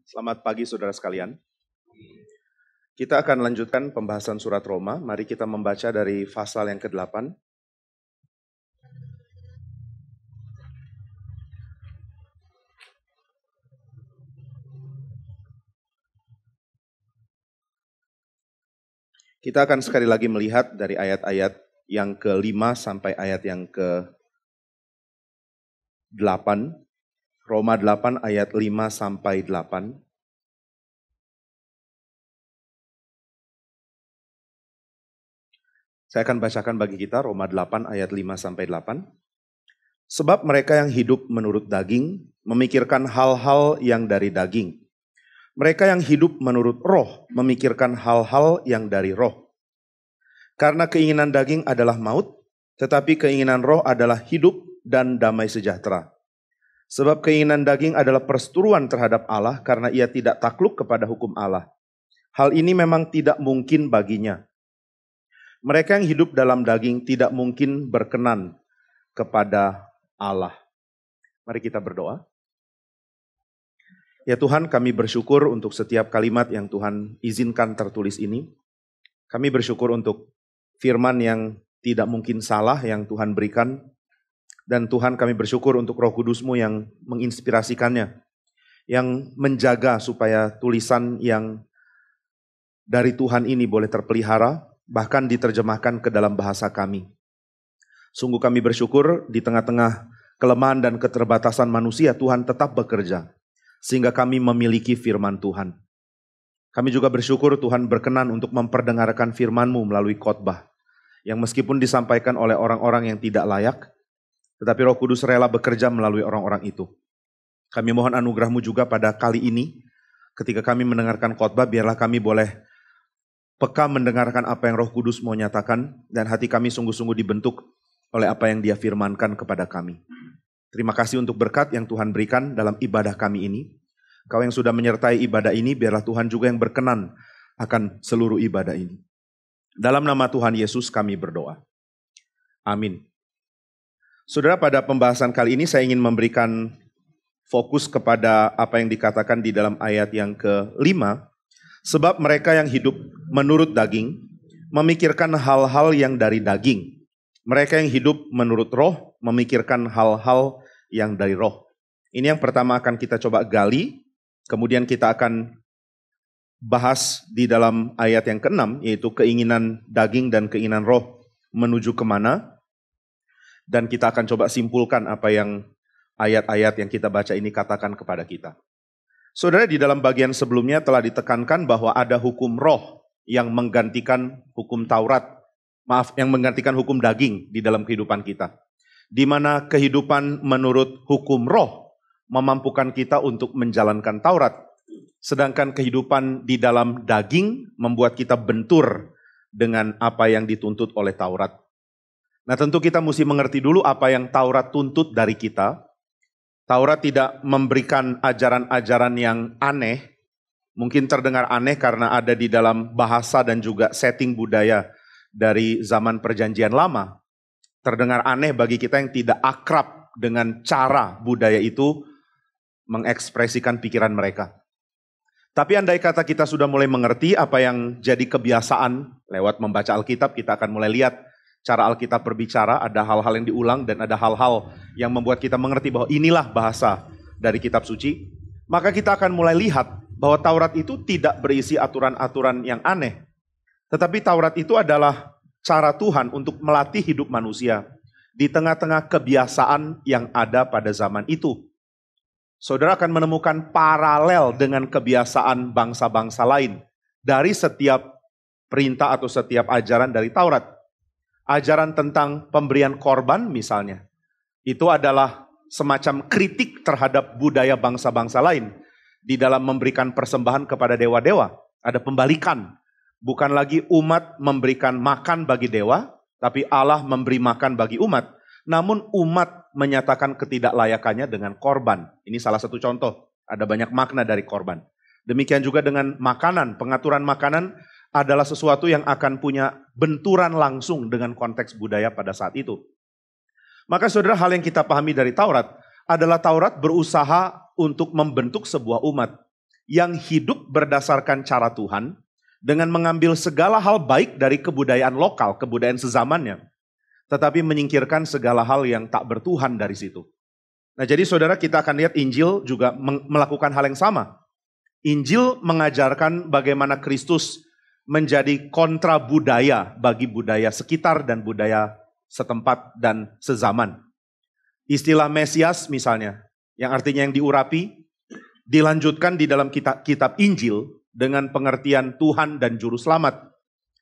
Selamat pagi saudara sekalian. Kita akan lanjutkan pembahasan surat Roma. Mari kita membaca dari pasal yang ke-8. Kita akan sekali lagi melihat dari ayat-ayat yang ke-5 sampai ayat yang ke-8. Roma 8 ayat 5 sampai 8. Saya akan bacakan bagi kita Roma 8 ayat 5 sampai 8. Sebab mereka yang hidup menurut daging memikirkan hal-hal yang dari daging. Mereka yang hidup menurut roh memikirkan hal-hal yang dari roh. Karena keinginan daging adalah maut, tetapi keinginan roh adalah hidup dan damai sejahtera. Sebab keinginan daging adalah perseteruan terhadap Allah karena ia tidak takluk kepada hukum Allah. Hal ini memang tidak mungkin baginya. Mereka yang hidup dalam daging tidak mungkin berkenan kepada Allah. Mari kita berdoa. Ya Tuhan, kami bersyukur untuk setiap kalimat yang Tuhan izinkan tertulis ini. Kami bersyukur untuk firman yang tidak mungkin salah yang Tuhan berikan. Dan Tuhan, kami bersyukur untuk Roh Kudus-Mu yang menginspirasikannya. Yang menjaga supaya tulisan yang dari Tuhan ini boleh terpelihara, bahkan diterjemahkan ke dalam bahasa kami. Sungguh kami bersyukur di tengah-tengah kelemahan dan keterbatasan manusia, Tuhan tetap bekerja. Sehingga kami memiliki firman Tuhan. Kami juga bersyukur Tuhan berkenan untuk memperdengarkan firman-Mu melalui khotbah. Yang meskipun disampaikan oleh orang-orang yang tidak layak, tetapi Roh Kudus rela bekerja melalui orang-orang itu. Kami mohon anugerah-Mu juga pada kali ini, ketika kami mendengarkan khotbah, biarlah kami boleh peka mendengarkan apa yang Roh Kudus mau nyatakan, dan hati kami sungguh-sungguh dibentuk oleh apa yang Dia firmankan kepada kami. Terima kasih untuk berkat yang Tuhan berikan dalam ibadah kami ini. Kau yang sudah menyertai ibadah ini, biarlah Tuhan juga yang berkenan akan seluruh ibadah ini. Dalam nama Tuhan Yesus kami berdoa. Amin. Saudara, pada pembahasan kali ini saya ingin memberikan fokus kepada apa yang dikatakan di dalam ayat yang ke-5. Sebab mereka yang hidup menurut daging, memikirkan hal-hal yang dari daging. Mereka yang hidup menurut roh, memikirkan hal-hal yang dari roh. Ini yang pertama akan kita coba gali, kemudian kita akan bahas di dalam ayat yang ke-6, yaitu keinginan daging dan keinginan roh menuju kemana. Dan kita akan coba simpulkan apa yang ayat-ayat yang kita baca ini katakan kepada kita. Saudara, di dalam bagian sebelumnya telah ditekankan bahwa ada hukum roh yang menggantikan hukum Taurat. Yang menggantikan hukum daging di dalam kehidupan kita. Di mana kehidupan menurut hukum roh memampukan kita untuk menjalankan Taurat. Sedangkan kehidupan di dalam daging membuat kita bentur dengan apa yang dituntut oleh Taurat. Nah, tentu kita mesti mengerti dulu apa yang Taurat tuntut dari kita. Taurat tidak memberikan ajaran-ajaran yang aneh. Mungkin terdengar aneh karena ada di dalam bahasa dan juga setting budaya dari zaman perjanjian lama. Terdengar aneh bagi kita yang tidak akrab dengan cara budaya itu mengekspresikan pikiran mereka. Tapi andai kata kita sudah mulai mengerti apa yang jadi kebiasaan lewat membaca Alkitab, kita akan mulai lihat cara Alkitab berbicara, ada hal-hal yang diulang dan ada hal-hal yang membuat kita mengerti bahwa inilah bahasa dari kitab suci. Maka kita akan mulai lihat bahwa Taurat itu tidak berisi aturan-aturan yang aneh. Tetapi Taurat itu adalah cara Tuhan untuk melatih hidup manusia di tengah-tengah kebiasaan yang ada pada zaman itu. Saudara akan menemukan paralel dengan kebiasaan bangsa-bangsa lain dari setiap perintah atau setiap ajaran dari Taurat. Ajaran tentang pemberian korban misalnya, itu adalah semacam kritik terhadap budaya bangsa-bangsa lain di dalam memberikan persembahan kepada dewa-dewa. Ada pembalikan. Bukan lagi umat memberikan makan bagi dewa, tapi Allah memberi makan bagi umat. Namun umat menyatakan ketidaklayakannya dengan korban. Ini salah satu contoh. Ada banyak makna dari korban. Demikian juga dengan makanan. Pengaturan makanan adalah sesuatu yang akan punya benturan langsung dengan konteks budaya pada saat itu. Maka saudara, hal yang kita pahami dari Taurat adalah Taurat berusaha untuk membentuk sebuah umat yang hidup berdasarkan cara Tuhan dengan mengambil segala hal baik dari kebudayaan lokal, kebudayaan sezamannya, tetapi menyingkirkan segala hal yang tak bertuhan dari situ. Nah, jadi saudara, kita akan lihat Injil juga melakukan hal yang sama. Injil mengajarkan bagaimana Kristus menjadi kontra budaya bagi budaya sekitar dan budaya setempat dan sezaman. Istilah Mesias misalnya, yang artinya yang diurapi, dilanjutkan di dalam kitab Injil dengan pengertian Tuhan dan Juru Selamat.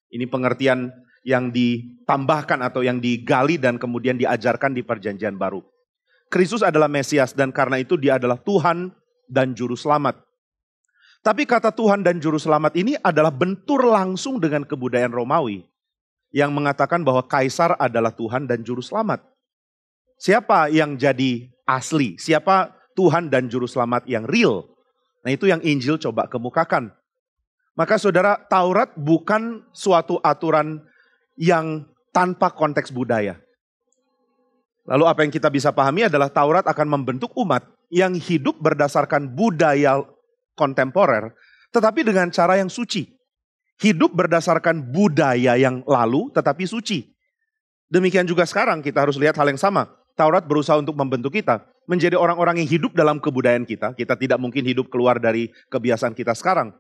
Ini pengertian yang ditambahkan atau yang digali dan kemudian diajarkan di Perjanjian Baru. Kristus adalah Mesias dan karena itu dia adalah Tuhan dan Juru Selamat. Tapi kata Tuhan dan Juru Selamat ini adalah bentur langsung dengan kebudayaan Romawi yang mengatakan bahwa Kaisar adalah Tuhan dan Juru Selamat. Siapa yang jadi asli? Siapa Tuhan dan Juru Selamat yang real? Nah, itu yang Injil coba kemukakan. Maka saudara, Taurat bukan suatu aturan yang tanpa konteks budaya. Lalu apa yang kita bisa pahami adalah Taurat akan membentuk umat yang hidup berdasarkan budaya kontemporer, tetapi dengan cara yang suci. Hidup berdasarkan budaya yang lalu, tetapi suci. Demikian juga sekarang kita harus lihat hal yang sama. Taurat berusaha untuk membentuk kita menjadi orang-orang yang hidup dalam kebudayaan kita. Kita tidak mungkin hidup keluar dari kebiasaan kita sekarang.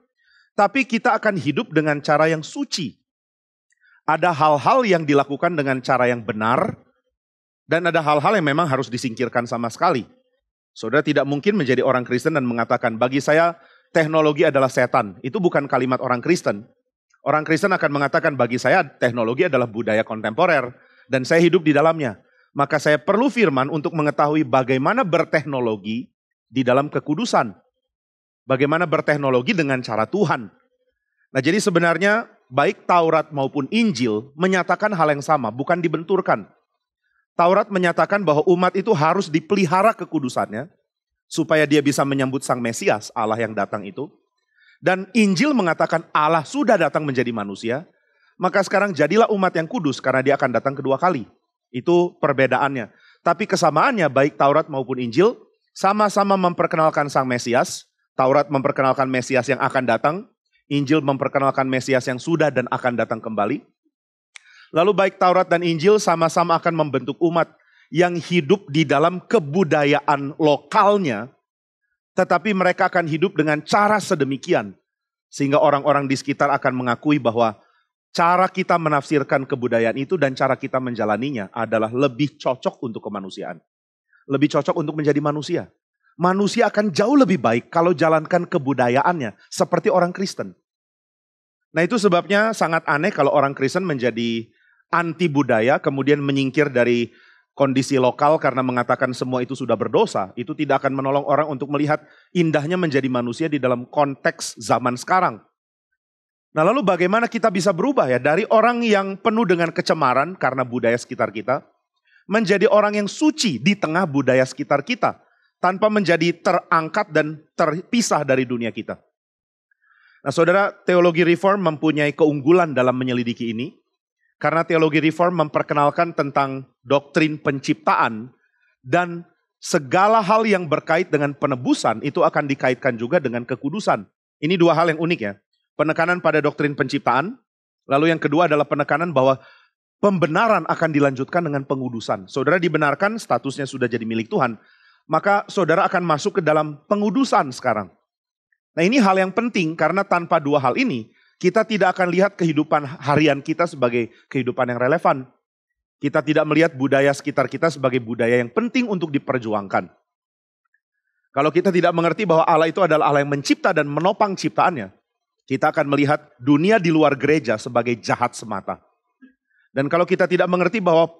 Tapi kita akan hidup dengan cara yang suci. Ada hal-hal yang dilakukan dengan cara yang benar, dan ada hal-hal yang memang harus disingkirkan sama sekali. Saudara tidak mungkin menjadi orang Kristen dan mengatakan, bagi saya teknologi adalah setan. Itu bukan kalimat orang Kristen. Orang Kristen akan mengatakan, bagi saya teknologi adalah budaya kontemporer, dan saya hidup di dalamnya. Maka saya perlu firman untuk mengetahui bagaimana berteknologi di dalam kekudusan. Bagaimana berteknologi dengan cara Tuhan. Nah, jadi sebenarnya baik Taurat maupun Injil menyatakan hal yang sama, bukan dibenturkan. Taurat menyatakan bahwa umat itu harus dipelihara kekudusannya supaya dia bisa menyambut Sang Mesias, Allah yang datang itu. Dan Injil mengatakan Allah sudah datang menjadi manusia, maka sekarang jadilah umat yang kudus karena dia akan datang kedua kali. Itu perbedaannya. Tapi kesamaannya baik Taurat maupun Injil sama-sama memperkenalkan Sang Mesias. Taurat memperkenalkan Mesias yang akan datang. Injil memperkenalkan Mesias yang sudah dan akan datang kembali. Lalu baik Taurat dan Injil sama-sama akan membentuk umat yang hidup di dalam kebudayaan lokalnya. Tetapi mereka akan hidup dengan cara sedemikian. Sehingga orang-orang di sekitar akan mengakui bahwa cara kita menafsirkan kebudayaan itu dan cara kita menjalaninya adalah lebih cocok untuk kemanusiaan. Lebih cocok untuk menjadi manusia. Manusia akan jauh lebih baik kalau jalankan kebudayaannya seperti orang Kristen. Nah, itu sebabnya sangat aneh kalau orang Kristen menjadi anti budaya, kemudian menyingkir dari kondisi lokal karena mengatakan semua itu sudah berdosa. Itu tidak akan menolong orang untuk melihat indahnya menjadi manusia di dalam konteks zaman sekarang. Nah, lalu bagaimana kita bisa berubah ya dari orang yang penuh dengan kecemaran karena budaya sekitar kita, menjadi orang yang suci di tengah budaya sekitar kita, tanpa menjadi terangkat dan terpisah dari dunia kita. Nah, saudara, teologi reform mempunyai keunggulan dalam menyelidiki ini, karena teologi reform memperkenalkan tentang doktrin penciptaan, dan segala hal yang berkait dengan penebusan itu akan dikaitkan juga dengan kekudusan. Ini dua hal yang unik ya. Penekanan pada doktrin penciptaan, lalu yang kedua adalah penekanan bahwa pembenaran akan dilanjutkan dengan pengudusan. Saudara dibenarkan, statusnya sudah jadi milik Tuhan, maka saudara akan masuk ke dalam pengudusan sekarang. Nah, ini hal yang penting karena tanpa dua hal ini, kita tidak akan lihat kehidupan harian kita sebagai kehidupan yang relevan. Kita tidak melihat budaya sekitar kita sebagai budaya yang penting untuk diperjuangkan. Kalau kita tidak mengerti bahwa Allah itu adalah Allah yang mencipta dan menopang ciptaannya, kita akan melihat dunia di luar gereja sebagai jahat semata. Dan kalau kita tidak mengerti bahwa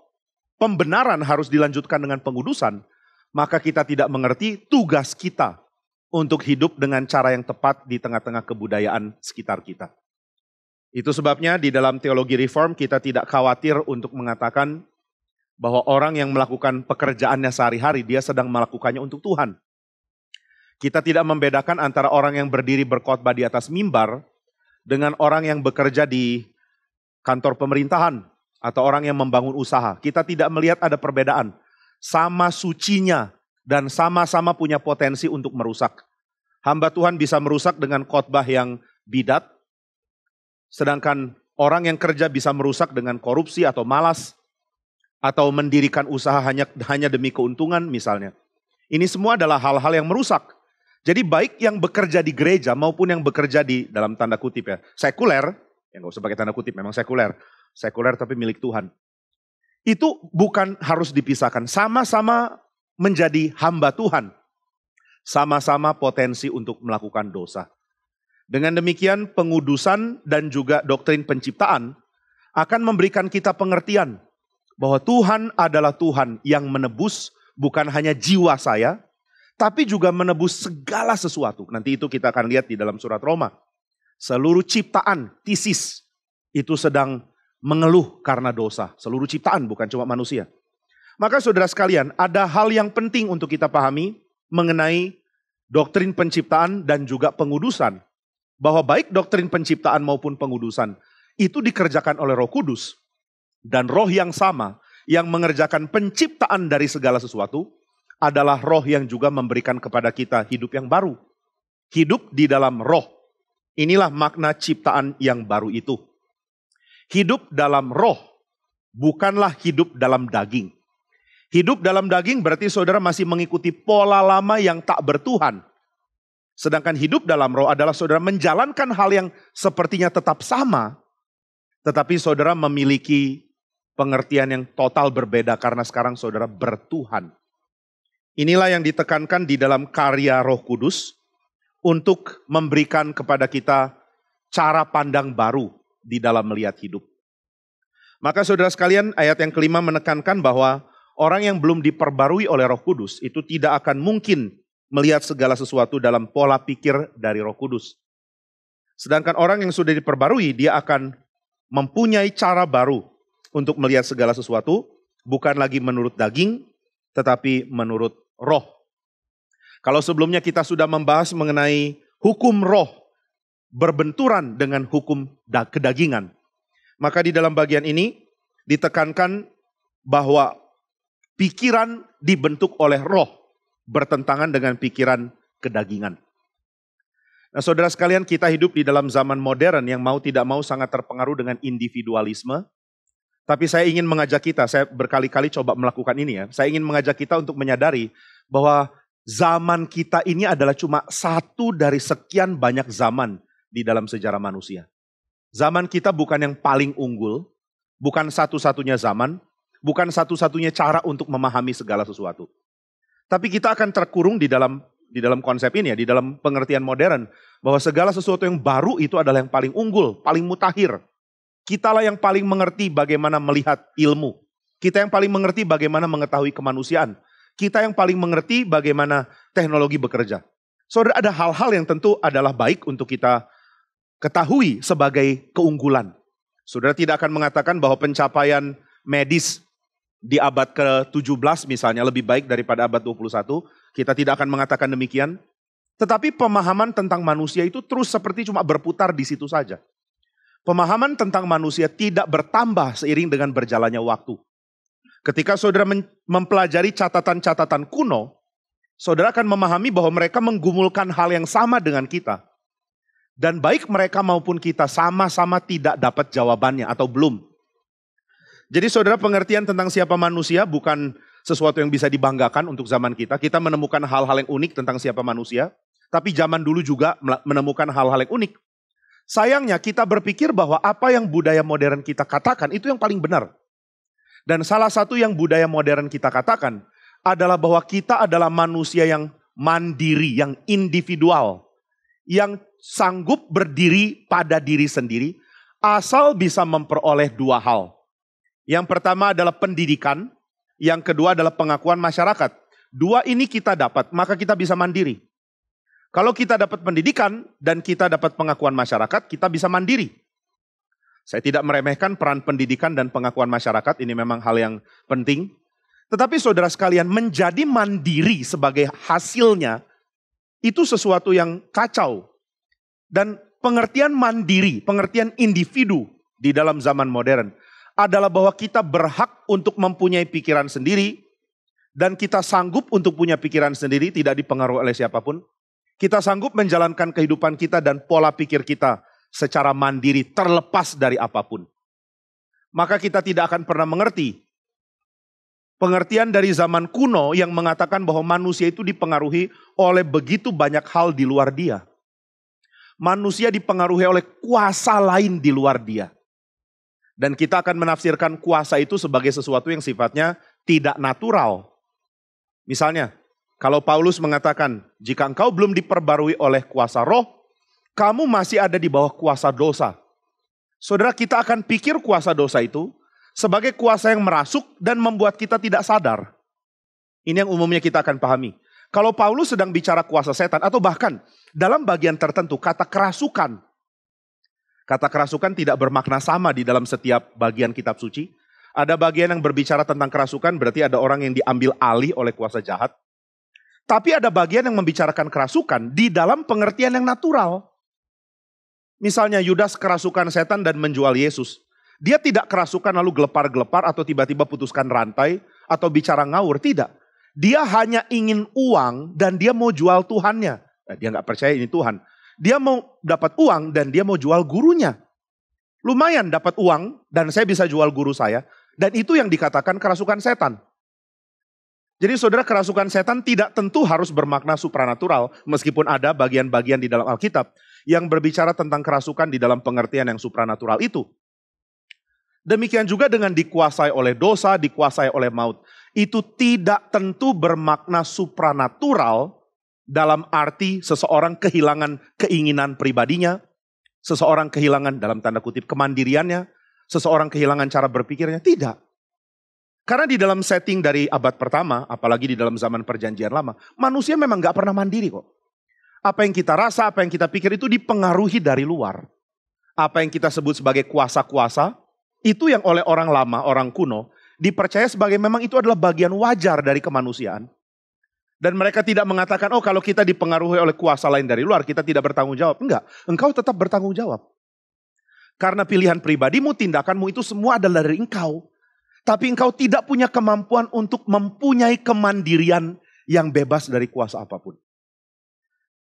pembenaran harus dilanjutkan dengan pengudusan, maka kita tidak mengerti tugas kita untuk hidup dengan cara yang tepat di tengah-tengah kebudayaan sekitar kita. Itu sebabnya di dalam teologi reform kita tidak khawatir untuk mengatakan bahwa orang yang melakukan pekerjaannya sehari-hari, dia sedang melakukannya untuk Tuhan. Kita tidak membedakan antara orang yang berdiri berkhotbah di atas mimbar dengan orang yang bekerja di kantor pemerintahan atau orang yang membangun usaha. Kita tidak melihat ada perbedaan. Sama sucinya dan sama-sama punya potensi untuk merusak. Hamba Tuhan bisa merusak dengan khotbah yang bidat, sedangkan orang yang kerja bisa merusak dengan korupsi atau malas, atau mendirikan usaha hanya demi keuntungan misalnya. Ini semua adalah hal-hal yang merusak. Jadi baik yang bekerja di gereja maupun yang bekerja di dalam tanda kutip ya, sekuler, ya nggak usah pakai tanda kutip, memang sekuler tapi milik Tuhan. Itu bukan harus dipisahkan, sama-sama menjadi hamba Tuhan. Sama-sama potensi untuk melakukan dosa. Dengan demikian pengudusan dan juga doktrin penciptaan akan memberikan kita pengertian bahwa Tuhan adalah Tuhan yang menebus bukan hanya jiwa saya, tapi juga menebus segala sesuatu. Nanti itu kita akan lihat di dalam surat Roma. Seluruh ciptaan, thesis, itu sedang mengeluh karena dosa. Seluruh ciptaan bukan cuma manusia. Maka saudara sekalian, ada hal yang penting untuk kita pahami mengenai doktrin penciptaan dan juga pengudusan. Bahwa baik doktrin penciptaan maupun pengudusan itu dikerjakan oleh Roh Kudus. Dan roh yang sama yang mengerjakan penciptaan dari segala sesuatu adalah roh yang juga memberikan kepada kita hidup yang baru. Hidup di dalam roh. Inilah makna ciptaan yang baru itu. Hidup dalam roh, bukanlah hidup dalam daging. Hidup dalam daging berarti saudara masih mengikuti pola lama yang tak bertuhan. Sedangkan hidup dalam roh adalah saudara menjalankan hal yang sepertinya tetap sama, tetapi saudara memiliki pengertian yang total berbeda karena sekarang saudara bertuhan. Inilah yang ditekankan di dalam karya Roh Kudus untuk memberikan kepada kita cara pandang baru di dalam melihat hidup. Maka saudara sekalian, ayat yang kelima menekankan bahwa orang yang belum diperbarui oleh Roh Kudus itu tidak akan mungkin melihat segala sesuatu dalam pola pikir dari Roh Kudus. Sedangkan orang yang sudah diperbarui, dia akan mempunyai cara baru untuk melihat segala sesuatu, bukan lagi menurut daging, tetapi menurut roh. Kalau sebelumnya kita sudah membahas mengenai hukum roh berbenturan dengan hukum kedagingan, maka di dalam bagian ini ditekankan bahwa pikiran dibentuk oleh roh bertentangan dengan pikiran kedagingan. Nah saudara sekalian, kita hidup di dalam zaman modern yang mau tidak mau sangat terpengaruh dengan individualisme. Tapi saya ingin mengajak kita, saya berkali-kali coba melakukan ini ya. Saya ingin mengajak kita untuk menyadari bahwa zaman kita ini adalah cuma satu dari sekian banyak zaman di dalam sejarah manusia. Zaman kita bukan yang paling unggul, bukan satu-satunya zaman, bukan satu-satunya cara untuk memahami segala sesuatu. Tapi kita akan terkurung di dalam konsep ini ya, di dalam pengertian modern, bahwa segala sesuatu yang baru itu adalah yang paling unggul, paling mutakhir. Kitalah yang paling mengerti bagaimana melihat ilmu. Kita yang paling mengerti bagaimana mengetahui kemanusiaan. Kita yang paling mengerti bagaimana teknologi bekerja. Saudara, ada hal-hal yang tentu adalah baik untuk kita ketahui sebagai keunggulan. Saudara tidak akan mengatakan bahwa pencapaian medis di abad ke-17 misalnya lebih baik daripada abad 21. Kita tidak akan mengatakan demikian. Tetapi pemahaman tentang manusia itu terus seperti cuma berputar di situ saja. Pemahaman tentang manusia tidak bertambah seiring dengan berjalannya waktu. Ketika saudara mempelajari catatan-catatan kuno, saudara akan memahami bahwa mereka menggumulkan hal yang sama dengan kita. Dan baik mereka maupun kita sama-sama tidak dapat jawabannya atau belum. Jadi saudara, pengertian tentang siapa manusia bukan sesuatu yang bisa dibanggakan untuk zaman kita. Kita menemukan hal-hal yang unik tentang siapa manusia. Tapi zaman dulu juga menemukan hal-hal yang unik. Sayangnya kita berpikir bahwa apa yang budaya modern kita katakan itu yang paling benar. Dan salah satu yang budaya modern kita katakan adalah bahwa kita adalah manusia yang mandiri, yang individual. Yang sanggup berdiri pada diri sendiri asal bisa memperoleh dua hal. Yang pertama adalah pendidikan, yang kedua adalah pengakuan masyarakat. Dua ini kita dapat, maka kita bisa mandiri. Kalau kita dapat pendidikan dan kita dapat pengakuan masyarakat, kita bisa mandiri. Saya tidak meremehkan peran pendidikan dan pengakuan masyarakat, ini memang hal yang penting. Tetapi saudara sekalian, menjadi mandiri sebagai hasilnya, itu sesuatu yang kacau. Dan pengertian mandiri, pengertian individu di dalam zaman modern, adalah bahwa kita berhak untuk mempunyai pikiran sendiri, dan kita sanggup untuk punya pikiran sendiri, tidak dipengaruhi oleh siapapun. Kita sanggup menjalankan kehidupan kita dan pola pikir kita secara mandiri terlepas dari apapun. Maka kita tidak akan pernah mengerti pengertian dari zaman kuno yang mengatakan bahwa manusia itu dipengaruhi oleh begitu banyak hal di luar dia. Manusia dipengaruhi oleh kuasa lain di luar dia. Dan kita akan menafsirkan kuasa itu sebagai sesuatu yang sifatnya tidak natural. Misalnya, kalau Paulus mengatakan, jika engkau belum diperbarui oleh kuasa roh, kamu masih ada di bawah kuasa dosa. Saudara, kita akan pikir kuasa dosa itu sebagai kuasa yang merasuk dan membuat kita tidak sadar. Ini yang umumnya kita akan pahami. Kalau Paulus sedang bicara kuasa setan, atau bahkan dalam bagian tertentu kata kerasukan. Kata kerasukan tidak bermakna sama di dalam setiap bagian kitab suci. Ada bagian yang berbicara tentang kerasukan, berarti ada orang yang diambil alih oleh kuasa jahat. Tapi ada bagian yang membicarakan kerasukan di dalam pengertian yang natural. Misalnya Yudas kerasukan setan dan menjual Yesus. Dia tidak kerasukan lalu gelepar-gelepar atau tiba-tiba putuskan rantai atau bicara ngawur, tidak. Dia hanya ingin uang dan dia mau jual Tuhannya. Dia nggak percaya ini Tuhan. Dia mau dapat uang dan dia mau jual gurunya. Lumayan dapat uang dan saya bisa jual guru saya. Dan itu yang dikatakan kerasukan setan. Jadi saudara, kerasukan setan tidak tentu harus bermakna supranatural. Meskipun ada bagian-bagian di dalam Alkitab yang berbicara tentang kerasukan di dalam pengertian yang supranatural itu. Demikian juga dengan dikuasai oleh dosa, dikuasai oleh maut. Itu tidak tentu bermakna supranatural dalam arti seseorang kehilangan keinginan pribadinya, seseorang kehilangan dalam tanda kutip kemandiriannya, seseorang kehilangan cara berpikirnya, tidak. Karena di dalam setting dari abad pertama, apalagi di dalam zaman perjanjian lama, manusia memang gak pernah mandiri kok. Apa yang kita rasa, apa yang kita pikir itu dipengaruhi dari luar. Apa yang kita sebut sebagai kuasa-kuasa, itu yang oleh orang lama, orang kuno, dipercaya sebagai memang itu adalah bagian wajar dari kemanusiaan. Dan mereka tidak mengatakan, oh kalau kita dipengaruhi oleh kuasa lain dari luar, kita tidak bertanggung jawab. Enggak, engkau tetap bertanggung jawab. Karena pilihan pribadimu, tindakanmu itu semua adalah dari engkau. Tapi engkau tidak punya kemampuan untuk mempunyai kemandirian yang bebas dari kuasa apapun.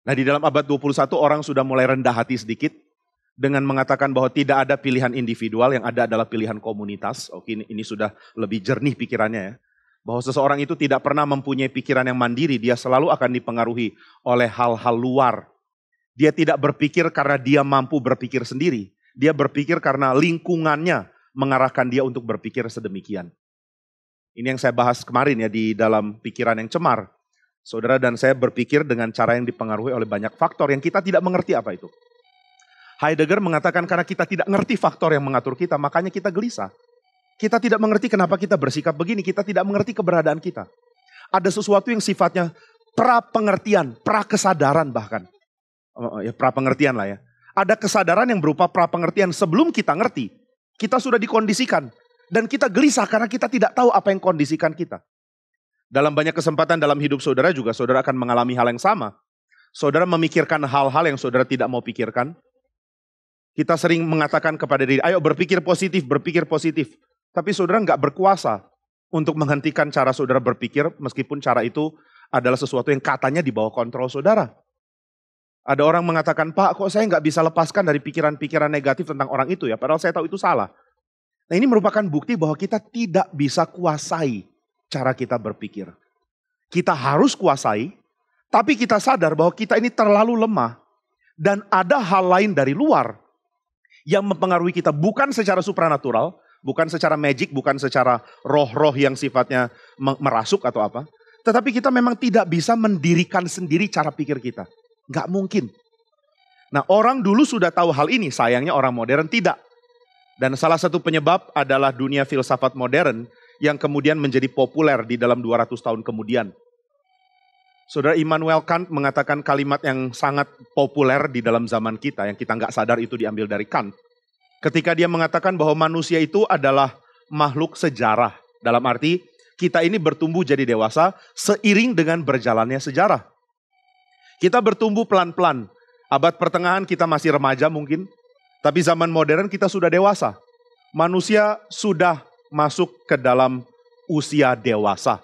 Nah di dalam abad 21 orang sudah mulai rendah hati sedikit. Dengan mengatakan bahwa tidak ada pilihan individual, yang ada adalah pilihan komunitas. Oke, ini sudah lebih jernih pikirannya ya. Bahwa seseorang itu tidak pernah mempunyai pikiran yang mandiri, dia selalu akan dipengaruhi oleh hal-hal luar. Dia tidak berpikir karena dia mampu berpikir sendiri. Dia berpikir karena lingkungannya mengarahkan dia untuk berpikir sedemikian. Ini yang saya bahas kemarin ya di dalam pikiran yang cemar. Saudara dan saya berpikir dengan cara yang dipengaruhi oleh banyak faktor yang kita tidak mengerti apa itu. Heidegger mengatakan karena kita tidak mengerti faktor yang mengatur kita, makanya kita gelisah. Kita tidak mengerti kenapa kita bersikap begini, kita tidak mengerti keberadaan kita. Ada sesuatu yang sifatnya pra-pengertian, pra-kesadaran bahkan. Ya pra-pengertian lah ya. Ada kesadaran yang berupa pra-pengertian sebelum kita ngerti. Kita sudah dikondisikan. Dan kita gelisah karena kita tidak tahu apa yang kondisikan kita. Dalam banyak kesempatan dalam hidup saudara juga saudara akan mengalami hal yang sama. Saudara memikirkan hal-hal yang saudara tidak mau pikirkan. Kita sering mengatakan kepada diri, ayo berpikir positif, berpikir positif. Tapi saudara nggak berkuasa untuk menghentikan cara saudara berpikir meskipun cara itu adalah sesuatu yang katanya di bawah kontrol saudara. Ada orang mengatakan, Pak kok saya nggak bisa lepaskan dari pikiran-pikiran negatif tentang orang itu ya, padahal saya tahu itu salah. Nah ini merupakan bukti bahwa kita tidak bisa kuasai cara kita berpikir. Kita harus kuasai, tapi kita sadar bahwa kita ini terlalu lemah. Dan ada hal lain dari luar yang mempengaruhi kita bukan secara supranatural, bukan secara magic, bukan secara roh-roh yang sifatnya merasuk atau apa. Tetapi kita memang tidak bisa mendirikan sendiri cara pikir kita. Nggak mungkin. Nah orang dulu sudah tahu hal ini, sayangnya orang modern tidak. Dan salah satu penyebab adalah dunia filsafat modern yang kemudian menjadi populer di dalam 200 tahun kemudian. Saudara Immanuel Kant mengatakan kalimat yang sangat populer di dalam zaman kita, yang kita nggak sadar itu diambil dari Kant. Ketika dia mengatakan bahwa manusia itu adalah makhluk sejarah. Dalam arti kita ini bertumbuh jadi dewasa seiring dengan berjalannya sejarah. Kita bertumbuh pelan-pelan. Abad pertengahan kita masih remaja mungkin. Tapi zaman modern kita sudah dewasa. Manusia sudah masuk ke dalam usia dewasa.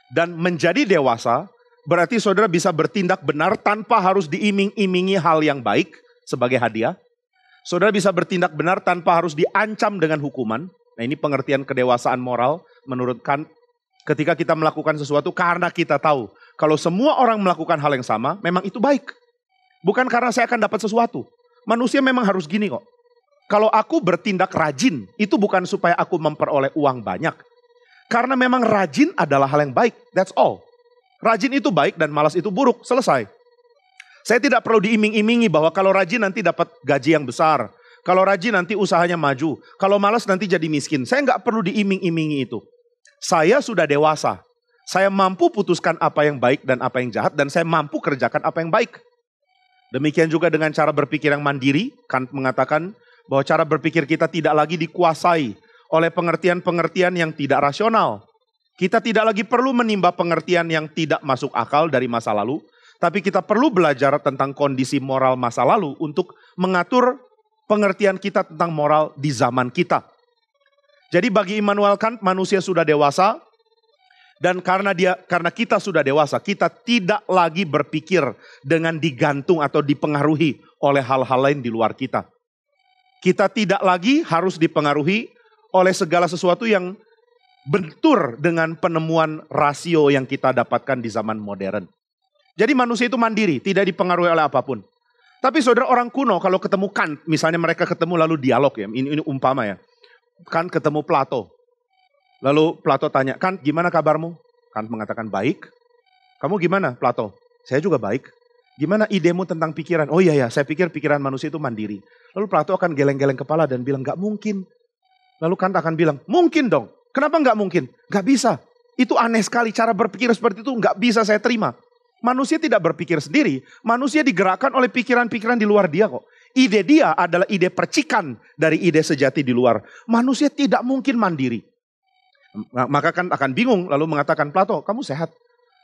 Dan menjadi dewasa Berarti saudara bisa bertindak benar tanpa harus diiming-imingi hal yang baik sebagai hadiah. Saudara bisa bertindak benar tanpa harus diancam dengan hukuman. Nah, ini pengertian kedewasaan moral menurut Kant. Ketika kita melakukan sesuatu karena kita tahu kalau semua orang melakukan hal yang sama, memang itu baik. Bukan karena saya akan dapat sesuatu. Manusia memang harus gini kok. Kalau aku bertindak rajin, itu bukan supaya aku memperoleh uang banyak. Karena memang rajin adalah hal yang baik. That's all. Rajin itu baik dan malas itu buruk. Selesai. Saya tidak perlu diiming-imingi bahwa kalau rajin nanti dapat gaji yang besar. Kalau rajin nanti usahanya maju. Kalau malas nanti jadi miskin. Saya nggak perlu diiming-imingi itu. Saya sudah dewasa. Saya mampu putuskan apa yang baik dan apa yang jahat. Dan saya mampu kerjakan apa yang baik. Demikian juga dengan cara berpikir yang mandiri. Kant mengatakan bahwa cara berpikir kita tidak lagi dikuasai oleh pengertian-pengertian yang tidak rasional. Kita tidak lagi perlu menimba pengertian yang tidak masuk akal dari masa lalu. Tapi kita perlu belajar tentang kondisi moral masa lalu untuk mengatur pengertian kita tentang moral di zaman kita. Jadi bagi Immanuel Kant, manusia sudah dewasa. Dan karena kita sudah dewasa, kita tidak lagi berpikir dengan digantung atau dipengaruhi oleh hal-hal lain di luar kita. Kita tidak lagi harus dipengaruhi oleh segala sesuatu yang bentur dengan penemuan rasio yang kita dapatkan di zaman modern. Jadi manusia itu mandiri, tidak dipengaruhi oleh apapun. Tapi saudara, orang kuno kalau ketemu Kant, misalnya mereka ketemu lalu dialog ya, ini umpama ya. Kant ketemu Plato. Lalu Plato tanya, Kant gimana kabarmu? Kant mengatakan baik. Kamu gimana Plato? Saya juga baik. Gimana idemu tentang pikiran? Oh iya ya, saya pikir pikiran manusia itu mandiri. Lalu Plato akan geleng-geleng kepala dan bilang, gak mungkin. Lalu Kant akan bilang, mungkin dong. Kenapa gak mungkin? Gak bisa. Itu aneh sekali, cara berpikir seperti itu gak bisa saya terima. Manusia tidak berpikir sendiri. Manusia digerakkan oleh pikiran-pikiran di luar dia kok. Ide dia adalah ide percikan dari ide sejati di luar. Manusia tidak mungkin mandiri. Maka kan akan bingung lalu mengatakan, Plato kamu sehat.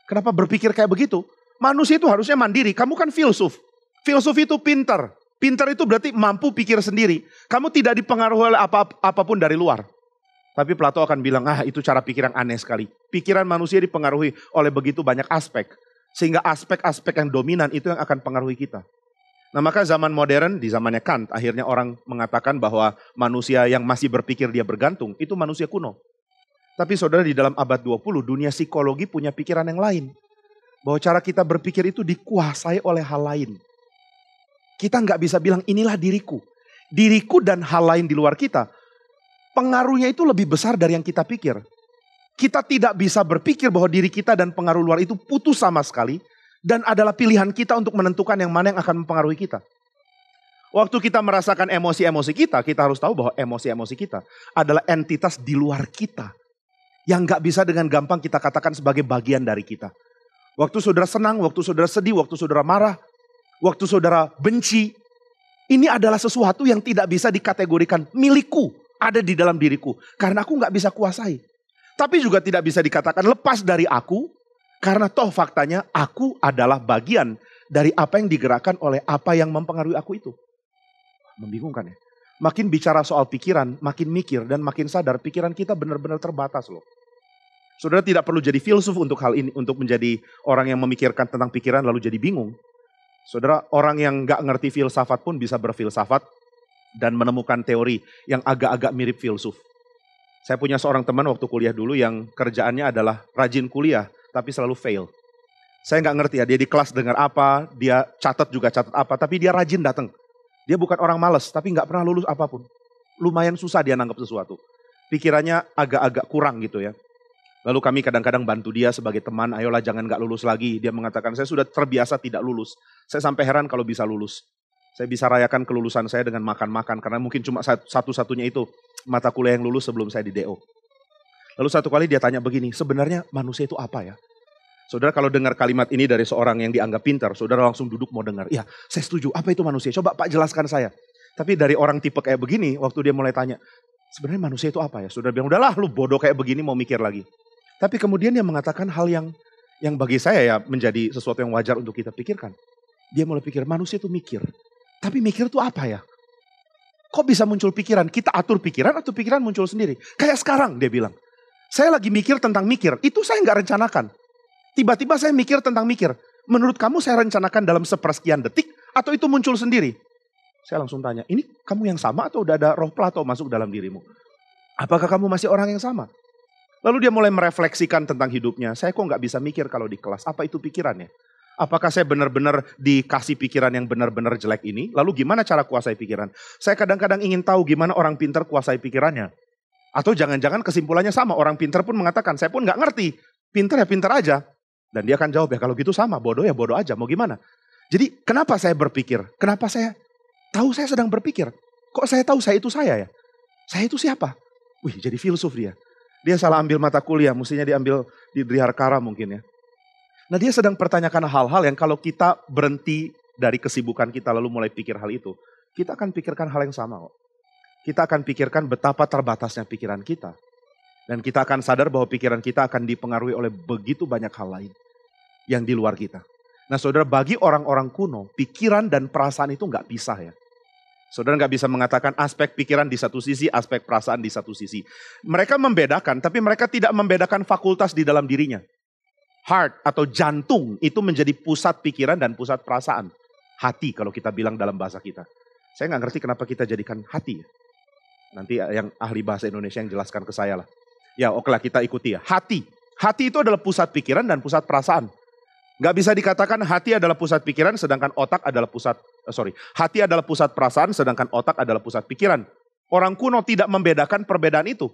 Kenapa berpikir kayak begitu? Manusia itu harusnya mandiri. Kamu kan filsuf. Filsuf itu pintar. Pintar itu berarti mampu pikir sendiri. Kamu tidak dipengaruhi oleh apapun dari luar. Tapi Plato akan bilang, itu cara pikir yang aneh sekali. Pikiran manusia dipengaruhi oleh begitu banyak aspek. Sehingga aspek-aspek yang dominan itu yang akan pengaruhi kita. Nah maka zaman modern, di zamannya Kant, akhirnya orang mengatakan bahwa manusia yang masih berpikir dia bergantung, itu manusia kuno. Tapi saudara, di dalam abad 20, dunia psikologi punya pikiran yang lain. Bahwa cara kita berpikir itu dikuasai oleh hal lain. Kita nggak bisa bilang inilah diriku. Diriku dan hal lain di luar kita, pengaruhnya itu lebih besar dari yang kita pikir. Kita tidak bisa berpikir bahwa diri kita dan pengaruh luar itu putus sama sekali. Dan adalah pilihan kita untuk menentukan yang mana yang akan mempengaruhi kita. Waktu kita merasakan emosi-emosi kita, kita harus tahu bahwa emosi-emosi kita adalah entitas di luar kita. Yang gak bisa dengan gampang kita katakan sebagai bagian dari kita. Waktu saudara senang, waktu saudara sedih, waktu saudara marah, waktu saudara benci. Ini adalah sesuatu yang tidak bisa dikategorikan milikku, ada di dalam diriku. Karena aku gak bisa kuasai. Tapi juga tidak bisa dikatakan lepas dari aku, karena toh faktanya aku adalah bagian dari apa yang digerakkan oleh apa yang mempengaruhi aku itu. Membingungkan ya. Makin bicara soal pikiran, makin mikir dan makin sadar pikiran kita benar-benar terbatas loh. Saudara tidak perlu jadi filsuf untuk hal ini, untuk menjadi orang yang memikirkan tentang pikiran lalu jadi bingung. Saudara, orang yang gak ngerti filsafat pun bisa berfilsafat dan menemukan teori yang agak-agak mirip filsuf. Saya punya seorang teman waktu kuliah dulu yang kerjaannya adalah rajin kuliah, tapi selalu fail. Saya nggak ngerti ya, dia di kelas dengar apa, dia catat apa, tapi dia rajin datang. Dia bukan orang malas, tapi nggak pernah lulus apapun. Lumayan susah dia nanggap sesuatu. Pikirannya agak-agak kurang gitu ya. Lalu kami kadang-kadang bantu dia sebagai teman, ayolah jangan nggak lulus lagi. Dia mengatakan, saya sudah terbiasa tidak lulus. Saya sampai heran kalau bisa lulus. Saya bisa rayakan kelulusan saya dengan makan-makan, karena mungkin cuma satu-satunya itu mata kuliah yang lulus sebelum saya di DO. Lalu satu kali dia tanya begini, sebenarnya manusia itu apa ya? Saudara kalau dengar kalimat ini dari seorang yang dianggap pintar, saudara langsung duduk mau dengar. Ya, saya setuju, apa itu manusia? Coba Pak jelaskan saya. Tapi dari orang tipe kayak begini, waktu dia mulai tanya, sebenarnya manusia itu apa ya? Saudara bilang, udahlah lu bodoh kayak begini mau mikir lagi. Tapi kemudian dia mengatakan hal yang bagi saya ya menjadi sesuatu yang wajar untuk kita pikirkan. Dia mulai pikir, manusia itu mikir. Tapi mikir itu apa ya? Kok bisa muncul pikiran? Kita atur pikiran atau pikiran muncul sendiri? Kayak sekarang dia bilang. Saya lagi mikir tentang mikir. Itu saya nggak rencanakan. Tiba-tiba saya mikir tentang mikir. Menurut kamu saya rencanakan dalam sepersekian detik atau itu muncul sendiri? Saya langsung tanya, ini kamu yang sama atau udah ada roh Plato masuk dalam dirimu? Apakah kamu masih orang yang sama? Lalu dia mulai merefleksikan tentang hidupnya. Saya kok nggak bisa mikir kalau di kelas. Apa itu pikirannya? Apakah saya benar-benar dikasih pikiran yang benar-benar jelek ini? Lalu gimana cara kuasai pikiran? Saya kadang-kadang ingin tahu gimana orang pintar kuasai pikirannya. Atau jangan-jangan kesimpulannya sama. Orang pintar pun mengatakan, saya pun nggak ngerti. Pintar ya pintar aja. Dan dia akan jawab, ya kalau gitu sama. Bodoh ya bodoh aja. Mau gimana? Jadi kenapa saya berpikir? Kenapa saya tahu saya sedang berpikir? Kok saya tahu saya itu saya ya? Saya itu siapa? Wih, jadi filsuf dia. Dia salah ambil mata kuliah, mestinya diambil di Driharkara mungkin ya. Nah, dia sedang pertanyakan hal-hal yang kalau kita berhenti dari kesibukan kita lalu mulai pikir hal itu, kita akan pikirkan hal yang sama kok. Kita akan pikirkan betapa terbatasnya pikiran kita. Dan kita akan sadar bahwa pikiran kita akan dipengaruhi oleh begitu banyak hal lain yang di luar kita. Nah, saudara, bagi orang-orang kuno, pikiran dan perasaan itu nggak pisah ya. Saudara nggak bisa mengatakan aspek pikiran di satu sisi, aspek perasaan di satu sisi. Mereka membedakan, tapi mereka tidak membedakan fakultas di dalam dirinya. Heart atau jantung itu menjadi pusat pikiran dan pusat perasaan. Hati kalau kita bilang dalam bahasa kita. Saya nggak ngerti kenapa kita jadikan hati ya. Nanti yang ahli bahasa Indonesia yang jelaskan ke saya lah. Ya oke lah kita ikuti ya. Hati. Hati itu adalah pusat pikiran dan pusat perasaan. Nggak bisa dikatakan hati adalah pusat pikiran sedangkan otak adalah hati adalah pusat perasaan sedangkan otak adalah pusat pikiran. Orang kuno tidak membedakan perbedaan itu.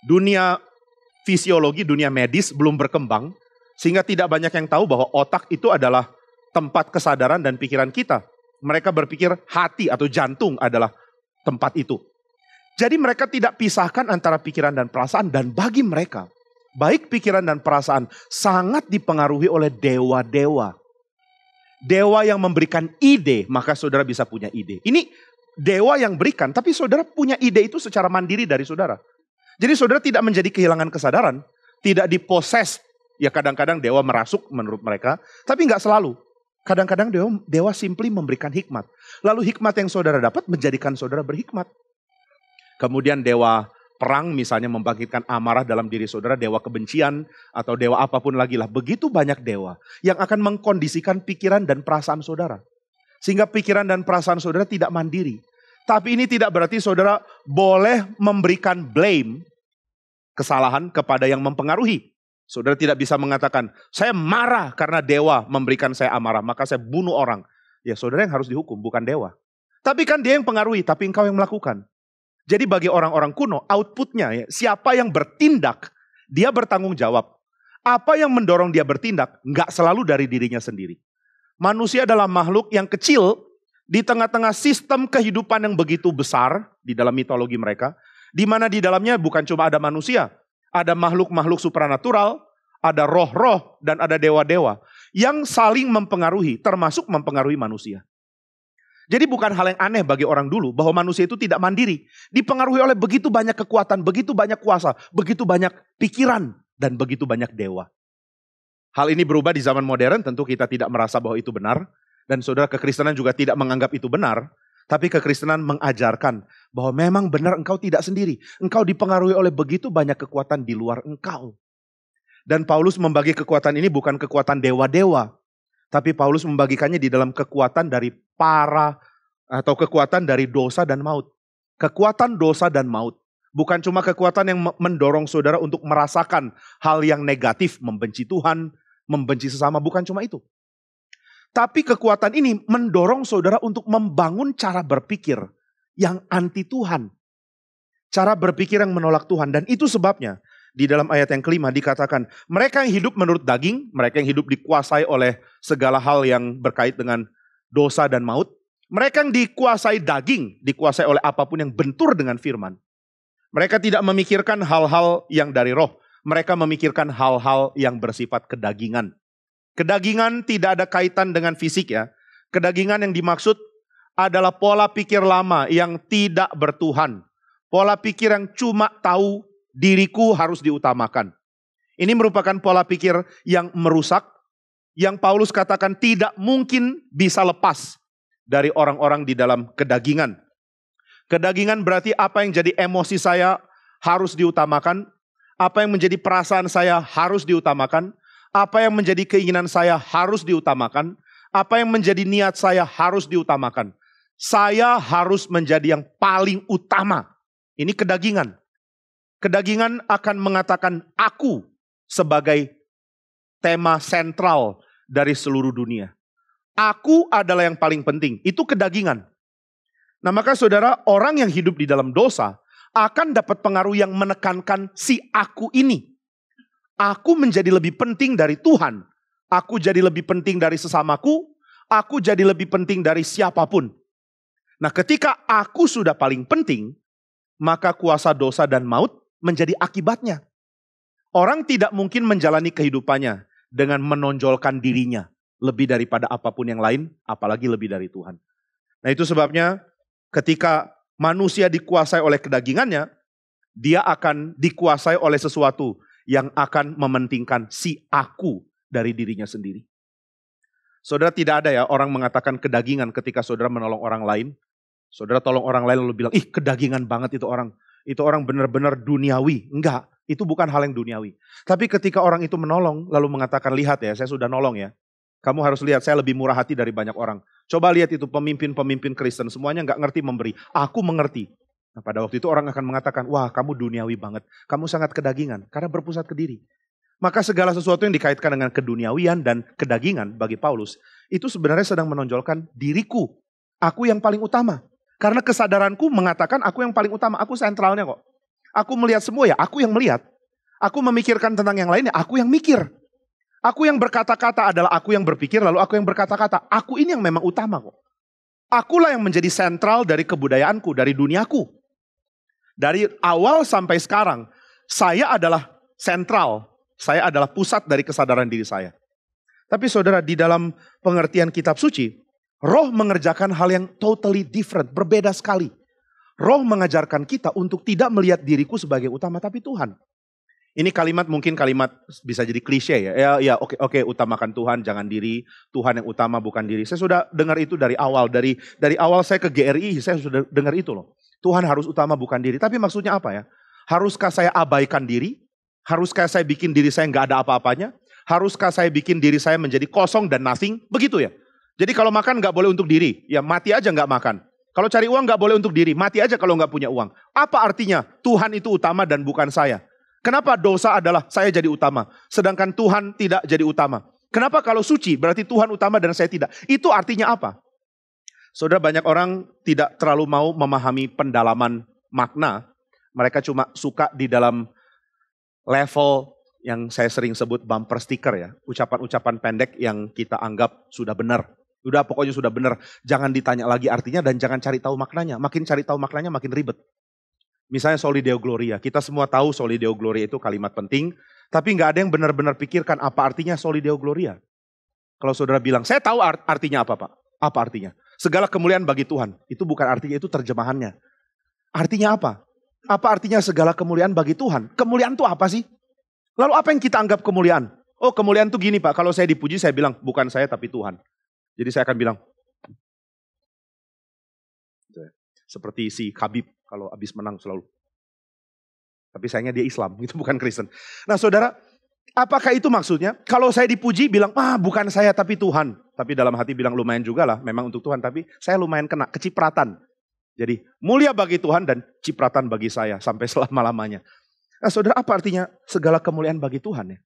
Dunia fisiologi, dunia medis belum berkembang sehingga tidak banyak yang tahu bahwa otak itu adalah tempat kesadaran dan pikiran kita. Mereka berpikir hati atau jantung adalah tempat itu. Jadi mereka tidak pisahkan antara pikiran dan perasaan dan bagi mereka baik pikiran dan perasaan sangat dipengaruhi oleh dewa-dewa. Dewa yang memberikan ide, maka saudara bisa punya ide. Ini dewa yang berikan, tapi saudara punya ide itu secara mandiri dari saudara. Jadi saudara tidak menjadi kehilangan kesadaran, tidak diposes. Ya kadang-kadang dewa merasuk menurut mereka, tapi nggak selalu. Kadang-kadang dewa simply memberikan hikmat. Lalu hikmat yang saudara dapat menjadikan saudara berhikmat. Kemudian dewa perang misalnya membangkitkan amarah dalam diri saudara, dewa kebencian atau dewa apapun lagi lah. Begitu banyak dewa yang akan mengkondisikan pikiran dan perasaan saudara. Sehingga pikiran dan perasaan saudara tidak mandiri. Tapi ini tidak berarti saudara boleh memberikan blame, kesalahan kepada yang mempengaruhi. Saudara tidak bisa mengatakan, saya marah karena dewa memberikan saya amarah, maka saya bunuh orang. Ya saudara yang harus dihukum, bukan dewa. Tapi kan dia yang pengaruhi, tapi engkau yang melakukan. Jadi bagi orang-orang kuno, outputnya ya, siapa yang bertindak, dia bertanggung jawab. Apa yang mendorong dia bertindak, nggak selalu dari dirinya sendiri. Manusia adalah makhluk yang kecil, di tengah-tengah sistem kehidupan yang begitu besar, di dalam mitologi mereka, di mana di dalamnya bukan cuma ada manusia, ada makhluk-makhluk supranatural, ada roh-roh, dan ada dewa-dewa, yang saling mempengaruhi, termasuk mempengaruhi manusia. Jadi bukan hal yang aneh bagi orang dulu bahwa manusia itu tidak mandiri. Dipengaruhi oleh begitu banyak kekuatan, begitu banyak kuasa, begitu banyak pikiran, dan begitu banyak dewa. Hal ini berubah di zaman modern, tentu kita tidak merasa bahwa itu benar. Dan saudara, kekristenan juga tidak menganggap itu benar. Tapi kekristenan mengajarkan bahwa memang benar engkau tidak sendiri. Engkau dipengaruhi oleh begitu banyak kekuatan di luar engkau. Dan Paulus membagi kekuatan ini bukan kekuatan dewa-dewa. Tapi Paulus membagikannya di dalam kekuatan dari kekuatan dari dosa dan maut. Kekuatan dosa dan maut. Bukan cuma kekuatan yang mendorong saudara untuk merasakan hal yang negatif, membenci Tuhan, membenci sesama, bukan cuma itu. Tapi kekuatan ini mendorong saudara untuk membangun cara berpikir yang anti Tuhan. Cara berpikir yang menolak Tuhan. Dan itu sebabnya di dalam ayat yang kelima dikatakan, mereka yang hidup menurut daging, mereka yang hidup dikuasai oleh segala hal yang berkait dengan dosa dan maut. Mereka yang dikuasai daging, dikuasai oleh apapun yang bentur dengan firman. Mereka tidak memikirkan hal-hal yang dari roh. Mereka memikirkan hal-hal yang bersifat kedagingan. Kedagingan tidak ada kaitan dengan fisik ya. Kedagingan yang dimaksud adalah pola pikir lama yang tidak bertuhan. Pola pikir yang cuma tahu diriku harus diutamakan. Ini merupakan pola pikir yang merusak, yang Paulus katakan tidak mungkin bisa lepas dari orang-orang di dalam kedagingan. Kedagingan berarti apa yang jadi emosi saya harus diutamakan, Apa yang menjadi perasaan saya harus diutamakan. Apa yang menjadi keinginan saya harus diutamakan. Apa yang menjadi niat saya harus diutamakan. Saya harus menjadi yang paling utama. Ini kedagingan. Kedagingan akan mengatakan aku sebagai tema sentral dari seluruh dunia. Aku adalah yang paling penting. Itu kedagingan. Nah maka saudara, orang yang hidup di dalam dosa akan dapat pengaruh yang menekankan si aku ini. Aku menjadi lebih penting dari Tuhan. Aku jadi lebih penting dari sesamaku. Aku jadi lebih penting dari siapapun. Nah ketika aku sudah paling penting, maka kuasa dosa dan maut menjadi akibatnya. Orang tidak mungkin menjalani kehidupannya dengan menonjolkan dirinya lebih daripada apapun yang lain, apalagi lebih dari Tuhan. Nah itu sebabnya ketika manusia dikuasai oleh kedagingannya, dia akan dikuasai oleh sesuatu yang akan mementingkan si aku dari dirinya sendiri. Saudara, tidak ada ya orang mengatakan kedagingan ketika saudara menolong orang lain. Saudara tolong orang lain lalu bilang, ih kedagingan banget itu orang. Itu orang benar-benar duniawi. Enggak, itu bukan hal yang duniawi. Tapi ketika orang itu menolong lalu mengatakan, lihat ya saya sudah nolong ya. Kamu harus lihat saya lebih murah hati dari banyak orang. Coba lihat itu pemimpin-pemimpin Kristen semuanya enggak ngerti memberi. Aku mengerti. Nah, pada waktu itu orang akan mengatakan, wah kamu duniawi banget. Kamu sangat kedagingan karena berpusat ke diri. Maka segala sesuatu yang dikaitkan dengan keduniawian dan kedagingan bagi Paulus, itu sebenarnya sedang menonjolkan diriku. Aku yang paling utama. Karena kesadaranku mengatakan aku yang paling utama, aku sentralnya kok. Aku melihat semua ya, aku yang melihat. Aku memikirkan tentang yang lainnya, aku yang mikir. Aku yang berkata-kata adalah aku yang berpikir, lalu aku yang berkata-kata. Aku ini yang memang utama kok. Akulah yang menjadi sentral dari kebudayaanku, dari duniaku. Dari awal sampai sekarang, saya adalah sentral. Saya adalah pusat dari kesadaran diri saya. Tapi saudara, di dalam pengertian kitab suci, Roh mengerjakan hal yang totally different, berbeda sekali. Roh mengajarkan kita untuk tidak melihat diriku sebagai utama, tapi Tuhan. Ini kalimat mungkin kalimat bisa jadi klise ya. Oke, utamakan Tuhan, jangan diri. Tuhan yang utama bukan diri. Saya sudah dengar itu dari awal. Dari awal saya ke GRI, saya sudah dengar itu loh. Tuhan harus utama bukan diri. Tapi maksudnya apa ya? Haruskah saya abaikan diri? Haruskah saya bikin diri saya nggak ada apa-apanya? Haruskah saya bikin diri saya menjadi kosong dan nothing? Begitu ya? Jadi kalau makan nggak boleh untuk diri, ya mati aja nggak makan. Kalau cari uang nggak boleh untuk diri, mati aja kalau nggak punya uang. Apa artinya Tuhan itu utama dan bukan saya? Kenapa dosa adalah saya jadi utama, sedangkan Tuhan tidak jadi utama? Kenapa kalau suci berarti Tuhan utama dan saya tidak? Itu artinya apa? Saudara, banyak orang tidak terlalu mau memahami pendalaman makna. Mereka cuma suka di dalam level yang saya sering sebut bumper sticker ya. Ucapan-ucapan pendek yang kita anggap sudah benar. Udah pokoknya sudah benar, jangan ditanya lagi artinya dan jangan cari tahu maknanya. Makin cari tahu maknanya makin ribet. Misalnya Soli Deo Gloria, kita semua tahu Soli Deo Gloria itu kalimat penting, tapi nggak ada yang benar-benar pikirkan apa artinya Soli Deo Gloria. Kalau saudara bilang, saya tahu artinya apa Pak? Apa artinya? Segala kemuliaan bagi Tuhan, itu bukan artinya, itu terjemahannya. Artinya apa? Apa artinya segala kemuliaan bagi Tuhan? Kemuliaan itu apa sih? Lalu apa yang kita anggap kemuliaan? Oh kemuliaan itu gini Pak, kalau saya dipuji saya bilang bukan saya tapi Tuhan. Jadi saya akan bilang, seperti si Khabib kalau habis menang selalu. Tapi sayangnya dia Islam, itu bukan Kristen. Nah saudara, apakah itu maksudnya? Kalau saya dipuji bilang, bukan saya tapi Tuhan. Tapi dalam hati bilang lumayan juga lah, memang untuk Tuhan. Tapi saya lumayan kena, kecipratan. Jadi mulia bagi Tuhan dan cipratan bagi saya sampai selama-lamanya. Nah saudara, apa artinya segala kemuliaan bagi Tuhan ya?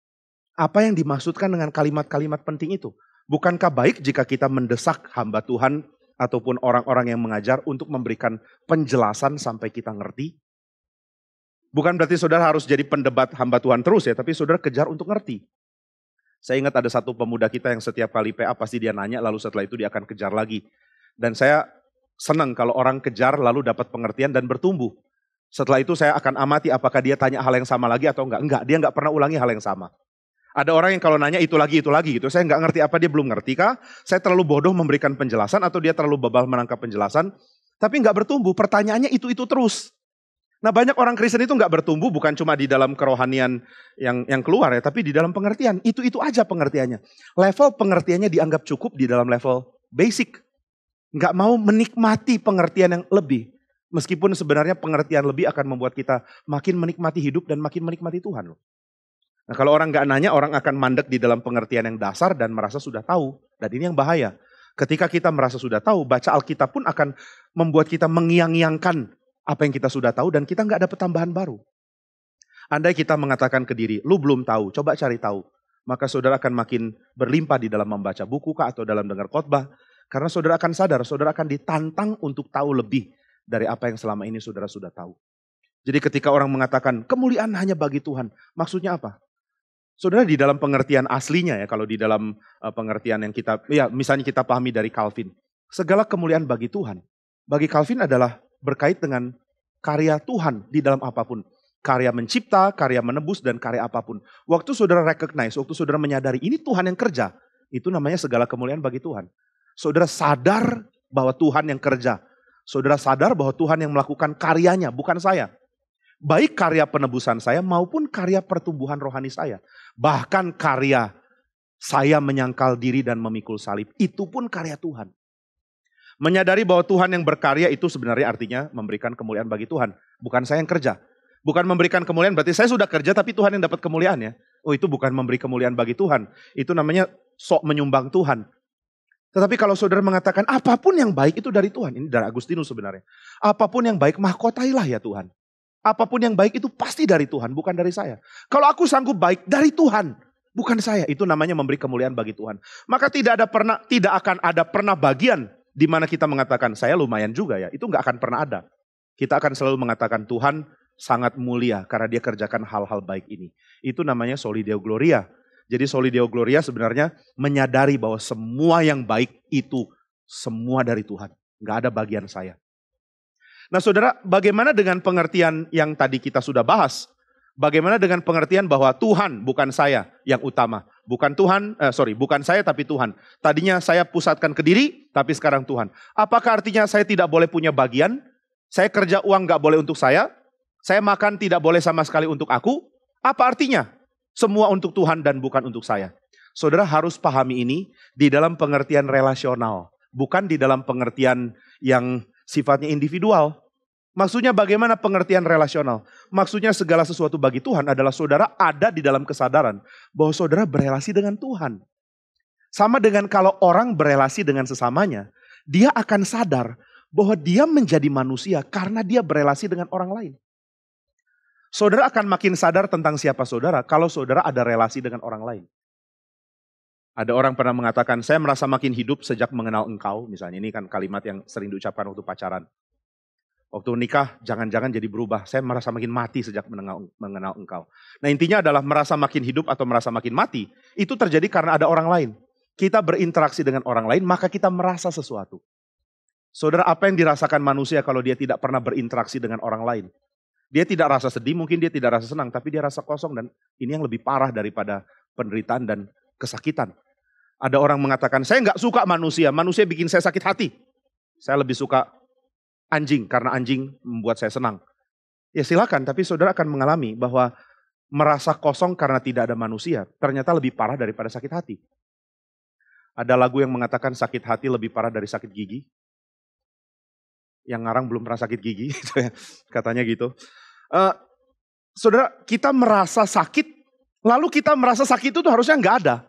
Apa yang dimaksudkan dengan kalimat-kalimat penting itu? Bukankah baik jika kita mendesak hamba Tuhan ataupun orang-orang yang mengajar untuk memberikan penjelasan sampai kita ngerti? Bukan berarti saudara harus jadi pendebat hamba Tuhan terus ya, tapi saudara kejar untuk ngerti. Saya ingat ada satu pemuda kita yang setiap kali PA pasti dia nanya, lalu setelah itu dia akan kejar lagi. Dan saya senang kalau orang kejar lalu dapat pengertian dan bertumbuh. Setelah itu saya akan amati apakah dia tanya hal yang sama lagi atau enggak. Enggak, dia enggak pernah ulangi hal yang sama. Ada orang yang kalau nanya itu lagi gitu. Saya nggak ngerti apa dia belum ngerti kah? Saya terlalu bodoh memberikan penjelasan atau dia terlalu bebal menangkap penjelasan? Tapi nggak bertumbuh, pertanyaannya itu terus. Nah banyak orang Kristen itu nggak bertumbuh bukan cuma di dalam kerohanian yang keluar ya. Tapi di dalam pengertian, itu aja pengertiannya. Level pengertiannya dianggap cukup di dalam level basic. Nggak mau menikmati pengertian yang lebih. Meskipun sebenarnya pengertian lebih akan membuat kita makin menikmati hidup dan makin menikmati Tuhan loh. Nah kalau orang nggak nanya, orang akan mandek di dalam pengertian yang dasar dan merasa sudah tahu. Dan ini yang bahaya. Ketika kita merasa sudah tahu, baca Alkitab pun akan membuat kita mengiang-iangkan apa yang kita sudah tahu dan kita nggak dapat tambahan baru. Andai kita mengatakan ke diri, lu belum tahu, coba cari tahu. Maka saudara akan makin berlimpah di dalam membaca buku kah atau dalam dengar khotbah. Karena saudara akan sadar, saudara akan ditantang untuk tahu lebih dari apa yang selama ini saudara sudah tahu. Jadi ketika orang mengatakan kemuliaan hanya bagi Tuhan, maksudnya apa? Saudara di dalam pengertian aslinya ya, kalau di dalam pengertian yang kita, ya misalnya kita pahami dari Calvin. Segala kemuliaan bagi Tuhan. Bagi Calvin adalah berkait dengan karya Tuhan di dalam apapun. Karya mencipta, karya menebus, dan karya apapun. Waktu saudara recognize, waktu saudara menyadari ini Tuhan yang kerja. Itu namanya segala kemuliaan bagi Tuhan. Saudara sadar bahwa Tuhan yang kerja. Saudara sadar bahwa Tuhan yang melakukan karyanya, bukan saya. Baik karya penebusan saya maupun karya pertumbuhan rohani saya. Bahkan karya saya menyangkal diri dan memikul salib. Itu pun karya Tuhan. Menyadari bahwa Tuhan yang berkarya itu sebenarnya artinya memberikan kemuliaan bagi Tuhan. Bukan saya yang kerja. Bukan memberikan kemuliaan berarti saya sudah kerja tapi Tuhan yang dapat kemuliaan ya. Oh itu bukan memberi kemuliaan bagi Tuhan. Itu namanya sok menyumbang Tuhan. Tetapi kalau saudara mengatakan apapun yang baik itu dari Tuhan. Ini dari Agustinus sebenarnya. Apapun yang baik mahkotailah ya Tuhan. Apapun yang baik itu pasti dari Tuhan, bukan dari saya. Kalau aku sanggup baik dari Tuhan, bukan saya. Itu namanya memberi kemuliaan bagi Tuhan. Maka tidak akan ada pernah bagian di mana kita mengatakan saya lumayan juga ya. Itu nggak akan pernah ada. Kita akan selalu mengatakan Tuhan sangat mulia karena dia kerjakan hal-hal baik ini. Itu namanya soli deo gloria. Jadi soli deo gloria sebenarnya menyadari bahwa semua yang baik itu semua dari Tuhan. Nggak ada bagian saya. Nah saudara, bagaimana dengan pengertian yang tadi kita sudah bahas? Bagaimana dengan pengertian bahwa Tuhan bukan saya yang utama. Bukan saya tapi Tuhan. Tadinya saya pusatkan ke diri, tapi sekarang Tuhan. Apakah artinya saya tidak boleh punya bagian? Saya kerja uang nggak boleh untuk saya makan tidak boleh sama sekali untuk aku? Apa artinya? Semua untuk Tuhan dan bukan untuk saya. Saudara harus pahami ini di dalam pengertian relasional. Bukan di dalam pengertian yang sifatnya individual. Maksudnya bagaimana pengertian relasional? Maksudnya segala sesuatu bagi Tuhan adalah saudara ada di dalam kesadaran bahwa saudara berelasi dengan Tuhan. Sama dengan kalau orang berelasi dengan sesamanya, dia akan sadar bahwa dia menjadi manusia karena dia berelasi dengan orang lain. Saudara akan makin sadar tentang siapa saudara kalau saudara ada relasi dengan orang lain. Ada orang pernah mengatakan, saya merasa makin hidup sejak mengenal engkau. Misalnya ini kan kalimat yang sering diucapkan waktu pacaran. Waktu nikah, jangan-jangan jadi berubah. Saya merasa makin mati sejak mengenal engkau. Nah intinya adalah merasa makin hidup atau merasa makin mati. Itu terjadi karena ada orang lain. Kita berinteraksi dengan orang lain, maka kita merasa sesuatu. Saudara, apa yang dirasakan manusia kalau dia tidak pernah berinteraksi dengan orang lain? Dia tidak rasa sedih, mungkin dia tidak rasa senang, tapi dia rasa kosong dan ini yang lebih parah daripada penderitaan dan kesakitan. Ada orang mengatakan, saya nggak suka manusia bikin saya sakit hati. Saya lebih suka anjing, karena anjing membuat saya senang. Ya silakan, tapi saudara akan mengalami bahwa merasa kosong karena tidak ada manusia, ternyata lebih parah daripada sakit hati. Ada lagu yang mengatakan sakit hati lebih parah dari sakit gigi. Yang ngarang belum pernah sakit gigi, katanya gitu. Saudara, kita merasa sakit, lalu kita merasa sakit itu tuh harusnya nggak ada.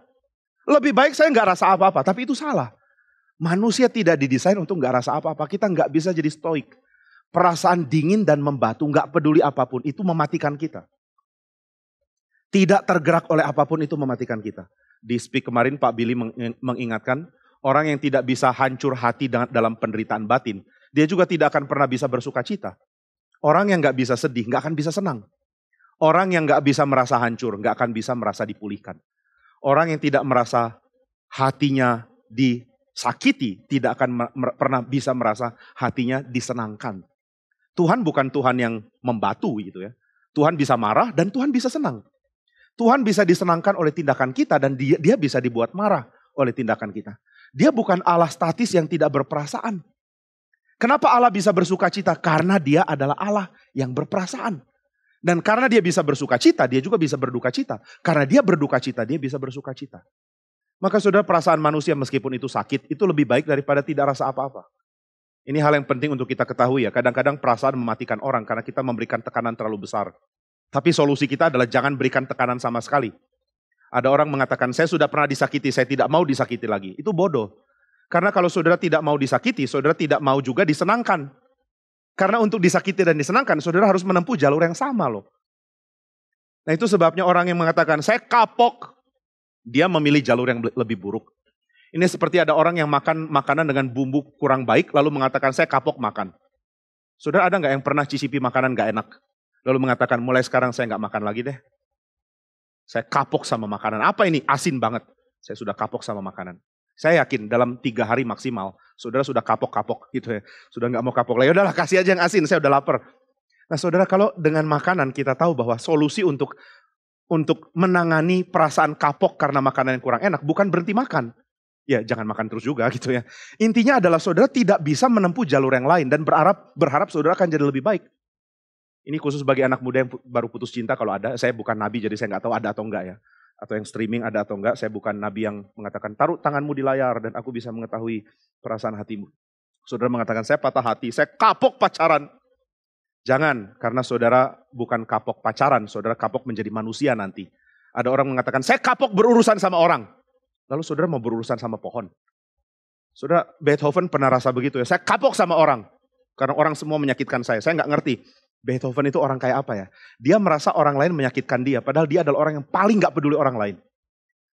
Lebih baik saya nggak rasa apa-apa, tapi itu salah. Manusia tidak didesain untuk nggak rasa apa-apa. Kita nggak bisa jadi stoik. Perasaan dingin dan membatu, nggak peduli apapun, itu mematikan kita. Tidak tergerak oleh apapun itu mematikan kita. Di speak kemarin Pak Billy mengingatkan, orang yang tidak bisa hancur hati dalam penderitaan batin, dia juga tidak akan pernah bisa bersuka cita. Orang yang nggak bisa sedih, nggak akan bisa senang. Orang yang nggak bisa merasa hancur, nggak akan bisa merasa dipulihkan. Orang yang tidak merasa hatinya disakiti, tidak akan pernah bisa merasa hatinya disenangkan. Tuhan bukan Tuhan yang membatu gitu ya. Tuhan bisa marah dan Tuhan bisa senang. Tuhan bisa disenangkan oleh tindakan kita dan dia bisa dibuat marah oleh tindakan kita. Dia bukan Allah statis yang tidak berperasaan. Kenapa Allah bisa bersuka cita? Karena dia adalah Allah yang berperasaan. Dan karena dia bisa bersuka cita, dia juga bisa berduka cita. Karena dia berduka cita, dia bisa bersuka cita. Maka saudara, perasaan manusia meskipun itu sakit, itu lebih baik daripada tidak rasa apa-apa. Ini hal yang penting untuk kita ketahui ya. Kadang-kadang perasaan mematikan orang karena kita memberikan tekanan terlalu besar. Tapi solusi kita adalah jangan berikan tekanan sama sekali. Ada orang mengatakan, saya sudah pernah disakiti, saya tidak mau disakiti lagi. Itu bodoh. Karena kalau saudara tidak mau disakiti, saudara tidak mau juga disenangkan. Karena untuk disakiti dan disenangkan, saudara harus menempuh jalur yang sama loh. Nah itu sebabnya orang yang mengatakan, saya kapok. Dia memilih jalur yang lebih buruk. Ini seperti ada orang yang makan makanan dengan bumbu kurang baik, lalu mengatakan, saya kapok makan. Saudara ada nggak yang pernah cicipi makanan nggak enak? Lalu mengatakan, mulai sekarang saya nggak makan lagi deh. Saya kapok sama makanan. Apa ini? Asin banget. Saya sudah kapok sama makanan. Saya yakin dalam 3 hari maksimal, saudara sudah kapok-kapok gitu ya. Sudah nggak mau kapok lagi. Udahlah kasih aja yang asin, saya udah lapar. Nah saudara, kalau dengan makanan kita tahu bahwa solusi untuk menangani perasaan kapok karena makanan yang kurang enak, bukan berhenti makan. Ya jangan makan terus juga gitu ya. Intinya adalah saudara tidak bisa menempuh jalur yang lain dan berharap saudara akan jadi lebih baik. Ini khusus bagi anak muda yang baru putus cinta kalau ada. Saya bukan nabi jadi saya nggak tahu ada atau enggak ya. Atau yang streaming ada atau enggak. Saya bukan nabi yang mengatakan taruh tanganmu di layar dan aku bisa mengetahui perasaan hatimu. Saudara mengatakan saya patah hati, saya kapok pacaran. Jangan, karena saudara bukan kapok pacaran, saudara kapok menjadi manusia nanti. Ada orang mengatakan saya kapok berurusan sama orang. Lalu saudara mau berurusan sama pohon. Saudara, Beethoven pernah rasa begitu ya, saya kapok sama orang. Karena orang semua menyakitkan saya nggak ngerti. Beethoven itu orang kayak apa ya? Dia merasa orang lain menyakitkan dia, padahal dia adalah orang yang paling gak peduli orang lain.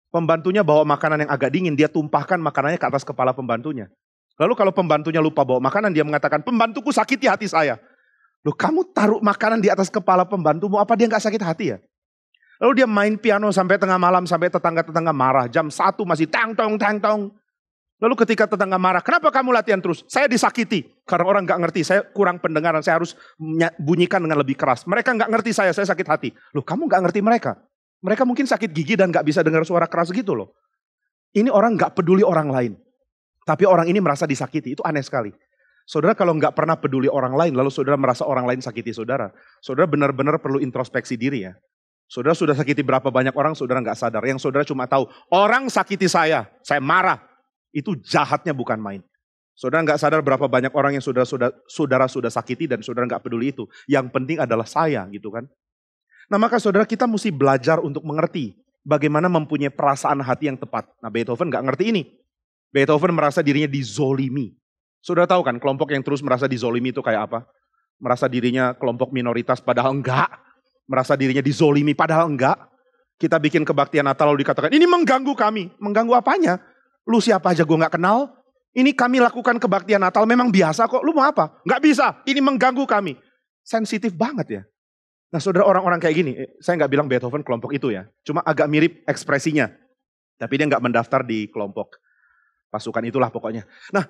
Pembantunya bawa makanan yang agak dingin, dia tumpahkan makanannya ke atas kepala pembantunya. Lalu kalau pembantunya lupa bawa makanan, dia mengatakan, pembantuku sakiti hati saya. Loh kamu taruh makanan di atas kepala pembantumu, apa dia gak sakit hati ya? Lalu dia main piano sampai tengah malam, sampai tetangga-tetangga marah. Jam 1 masih tang-tong, tang-tong. Lalu ketika tetangga marah, kenapa kamu latihan terus? Saya disakiti. Karena orang gak ngerti, saya kurang pendengaran, saya harus bunyikan dengan lebih keras. Mereka gak ngerti saya sakit hati. Loh kamu gak ngerti mereka? Mereka mungkin sakit gigi dan gak bisa dengar suara keras gitu loh. Ini orang gak peduli orang lain. Tapi orang ini merasa disakiti, itu aneh sekali. Saudara kalau gak pernah peduli orang lain, lalu saudara merasa orang lain sakiti saudara. Saudara benar-benar perlu introspeksi diri ya. Saudara sudah sakiti berapa banyak orang, saudara gak sadar. Yang saudara cuma tahu, orang sakiti saya marah. Itu jahatnya bukan main. Saudara nggak sadar berapa banyak orang yang saudara sudah sakiti dan saudara nggak peduli itu. Yang penting adalah saya gitu kan. Nah maka saudara kita mesti belajar untuk mengerti bagaimana mempunyai perasaan hati yang tepat. Nah Beethoven nggak ngerti ini. Beethoven merasa dirinya dizolimi. Saudara tahu kan kelompok yang terus merasa dizolimi itu kayak apa? Merasa dirinya kelompok minoritas padahal enggak. Merasa dirinya dizolimi padahal enggak. Kita bikin kebaktian Natal lalu dikatakan ini mengganggu kami. Mengganggu apanya? Lu siapa aja gue gak kenal, ini kami lakukan kebaktian Natal memang biasa kok, lu mau apa? Gak bisa, ini mengganggu kami. Sensitif banget ya. Nah saudara orang-orang kayak gini, saya gak bilang Beethoven kelompok itu ya, cuma agak mirip ekspresinya. Tapi dia gak mendaftar di kelompok pasukan itulah pokoknya. Nah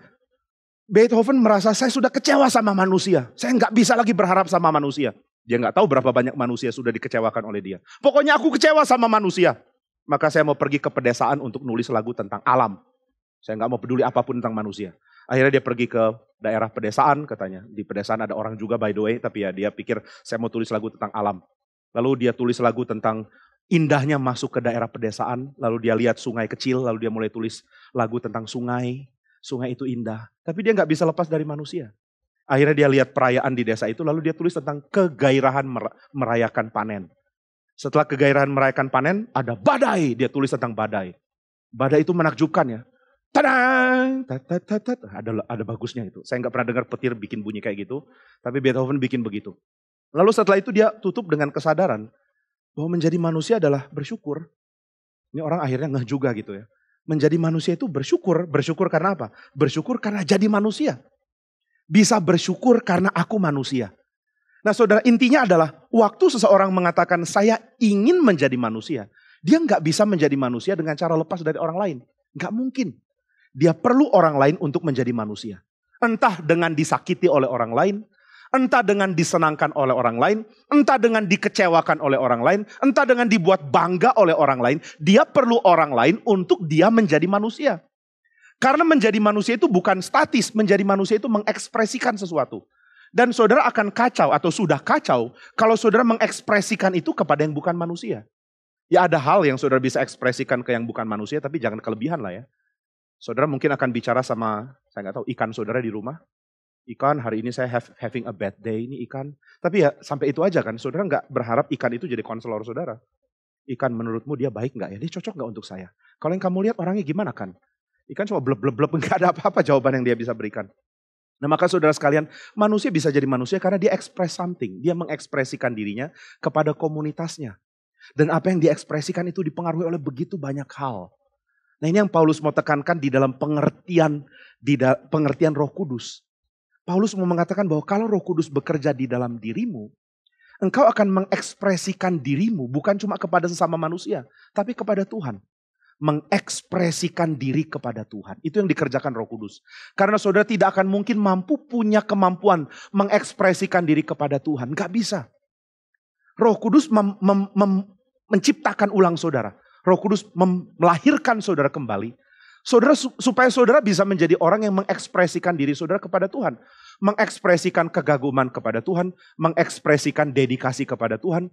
Beethoven merasa saya sudah kecewa sama manusia, saya gak bisa lagi berharap sama manusia. Dia gak tahu berapa banyak manusia sudah dikecewakan oleh dia. Pokoknya aku kecewa sama manusia. Maka saya mau pergi ke pedesaan untuk nulis lagu tentang alam. Saya nggak mau peduli apapun tentang manusia. Akhirnya dia pergi ke daerah pedesaan katanya. Di pedesaan ada orang juga by the way. Tapi ya dia pikir saya mau tulis lagu tentang alam. Lalu dia tulis lagu tentang indahnya masuk ke daerah pedesaan. Lalu dia lihat sungai kecil. Lalu dia mulai tulis lagu tentang sungai. Sungai itu indah. Tapi dia nggak bisa lepas dari manusia. Akhirnya dia lihat perayaan di desa itu. Lalu dia tulis tentang kegairahan merayakan panen. Setelah kegairahan merayakan panen, ada badai. Dia tulis tentang badai. Badai itu menakjubkan ya. Tadang! Ada bagusnya itu. Saya nggak pernah dengar petir bikin bunyi kayak gitu. Tapi Beethoven bikin begitu. Lalu setelah itu dia tutup dengan kesadaran. Bahwa menjadi manusia adalah bersyukur. Ini orang akhirnya ngeh juga gitu ya. Menjadi manusia itu bersyukur. Bersyukur karena apa? Bersyukur karena jadi manusia. Bisa bersyukur karena aku manusia. Nah saudara, intinya adalah waktu seseorang mengatakan saya ingin menjadi manusia. Dia nggak bisa menjadi manusia dengan cara lepas dari orang lain. Nggak mungkin. Dia perlu orang lain untuk menjadi manusia. Entah dengan disakiti oleh orang lain. Entah dengan disenangkan oleh orang lain. Entah dengan dikecewakan oleh orang lain. Entah dengan dibuat bangga oleh orang lain. Dia perlu orang lain untuk dia menjadi manusia. Karena menjadi manusia itu bukan statis. Menjadi manusia itu mengekspresikan sesuatu. Dan saudara akan kacau atau sudah kacau kalau saudara mengekspresikan itu kepada yang bukan manusia. Ya ada hal yang saudara bisa ekspresikan ke yang bukan manusia tapi jangan kelebihan lah ya. Saudara mungkin akan bicara sama, saya nggak tahu, ikan saudara di rumah. Ikan, hari ini saya having a bad day, ini ikan. Tapi ya sampai itu aja kan, saudara nggak berharap ikan itu jadi konselor saudara. Ikan menurutmu dia baik nggak ya? Dia cocok nggak untuk saya? Kalau yang kamu lihat orangnya gimana kan? Ikan cuma bleb-bleb-bleb, nggak ada apa-apa jawaban yang dia bisa berikan. Nah maka saudara sekalian, manusia bisa jadi manusia karena dia express something. Dia mengekspresikan dirinya kepada komunitasnya. Dan apa yang diekspresikan itu dipengaruhi oleh begitu banyak hal. Nah ini yang Paulus mau tekankan di dalam pengertian Roh Kudus. Paulus mau mengatakan bahwa kalau Roh Kudus bekerja di dalam dirimu, engkau akan mengekspresikan dirimu bukan cuma kepada sesama manusia, tapi kepada Tuhan. Mengekspresikan diri kepada Tuhan. Itu yang dikerjakan Roh Kudus. Karena saudara tidak akan mungkin punya kemampuan mengekspresikan diri kepada Tuhan. Gak bisa. Roh Kudus menciptakan ulang saudara. Roh Kudus melahirkan saudara kembali. Supaya saudara bisa menjadi orang yang mengekspresikan diri saudara kepada Tuhan. Mengekspresikan kegaguman kepada Tuhan. Mengekspresikan dedikasi kepada Tuhan.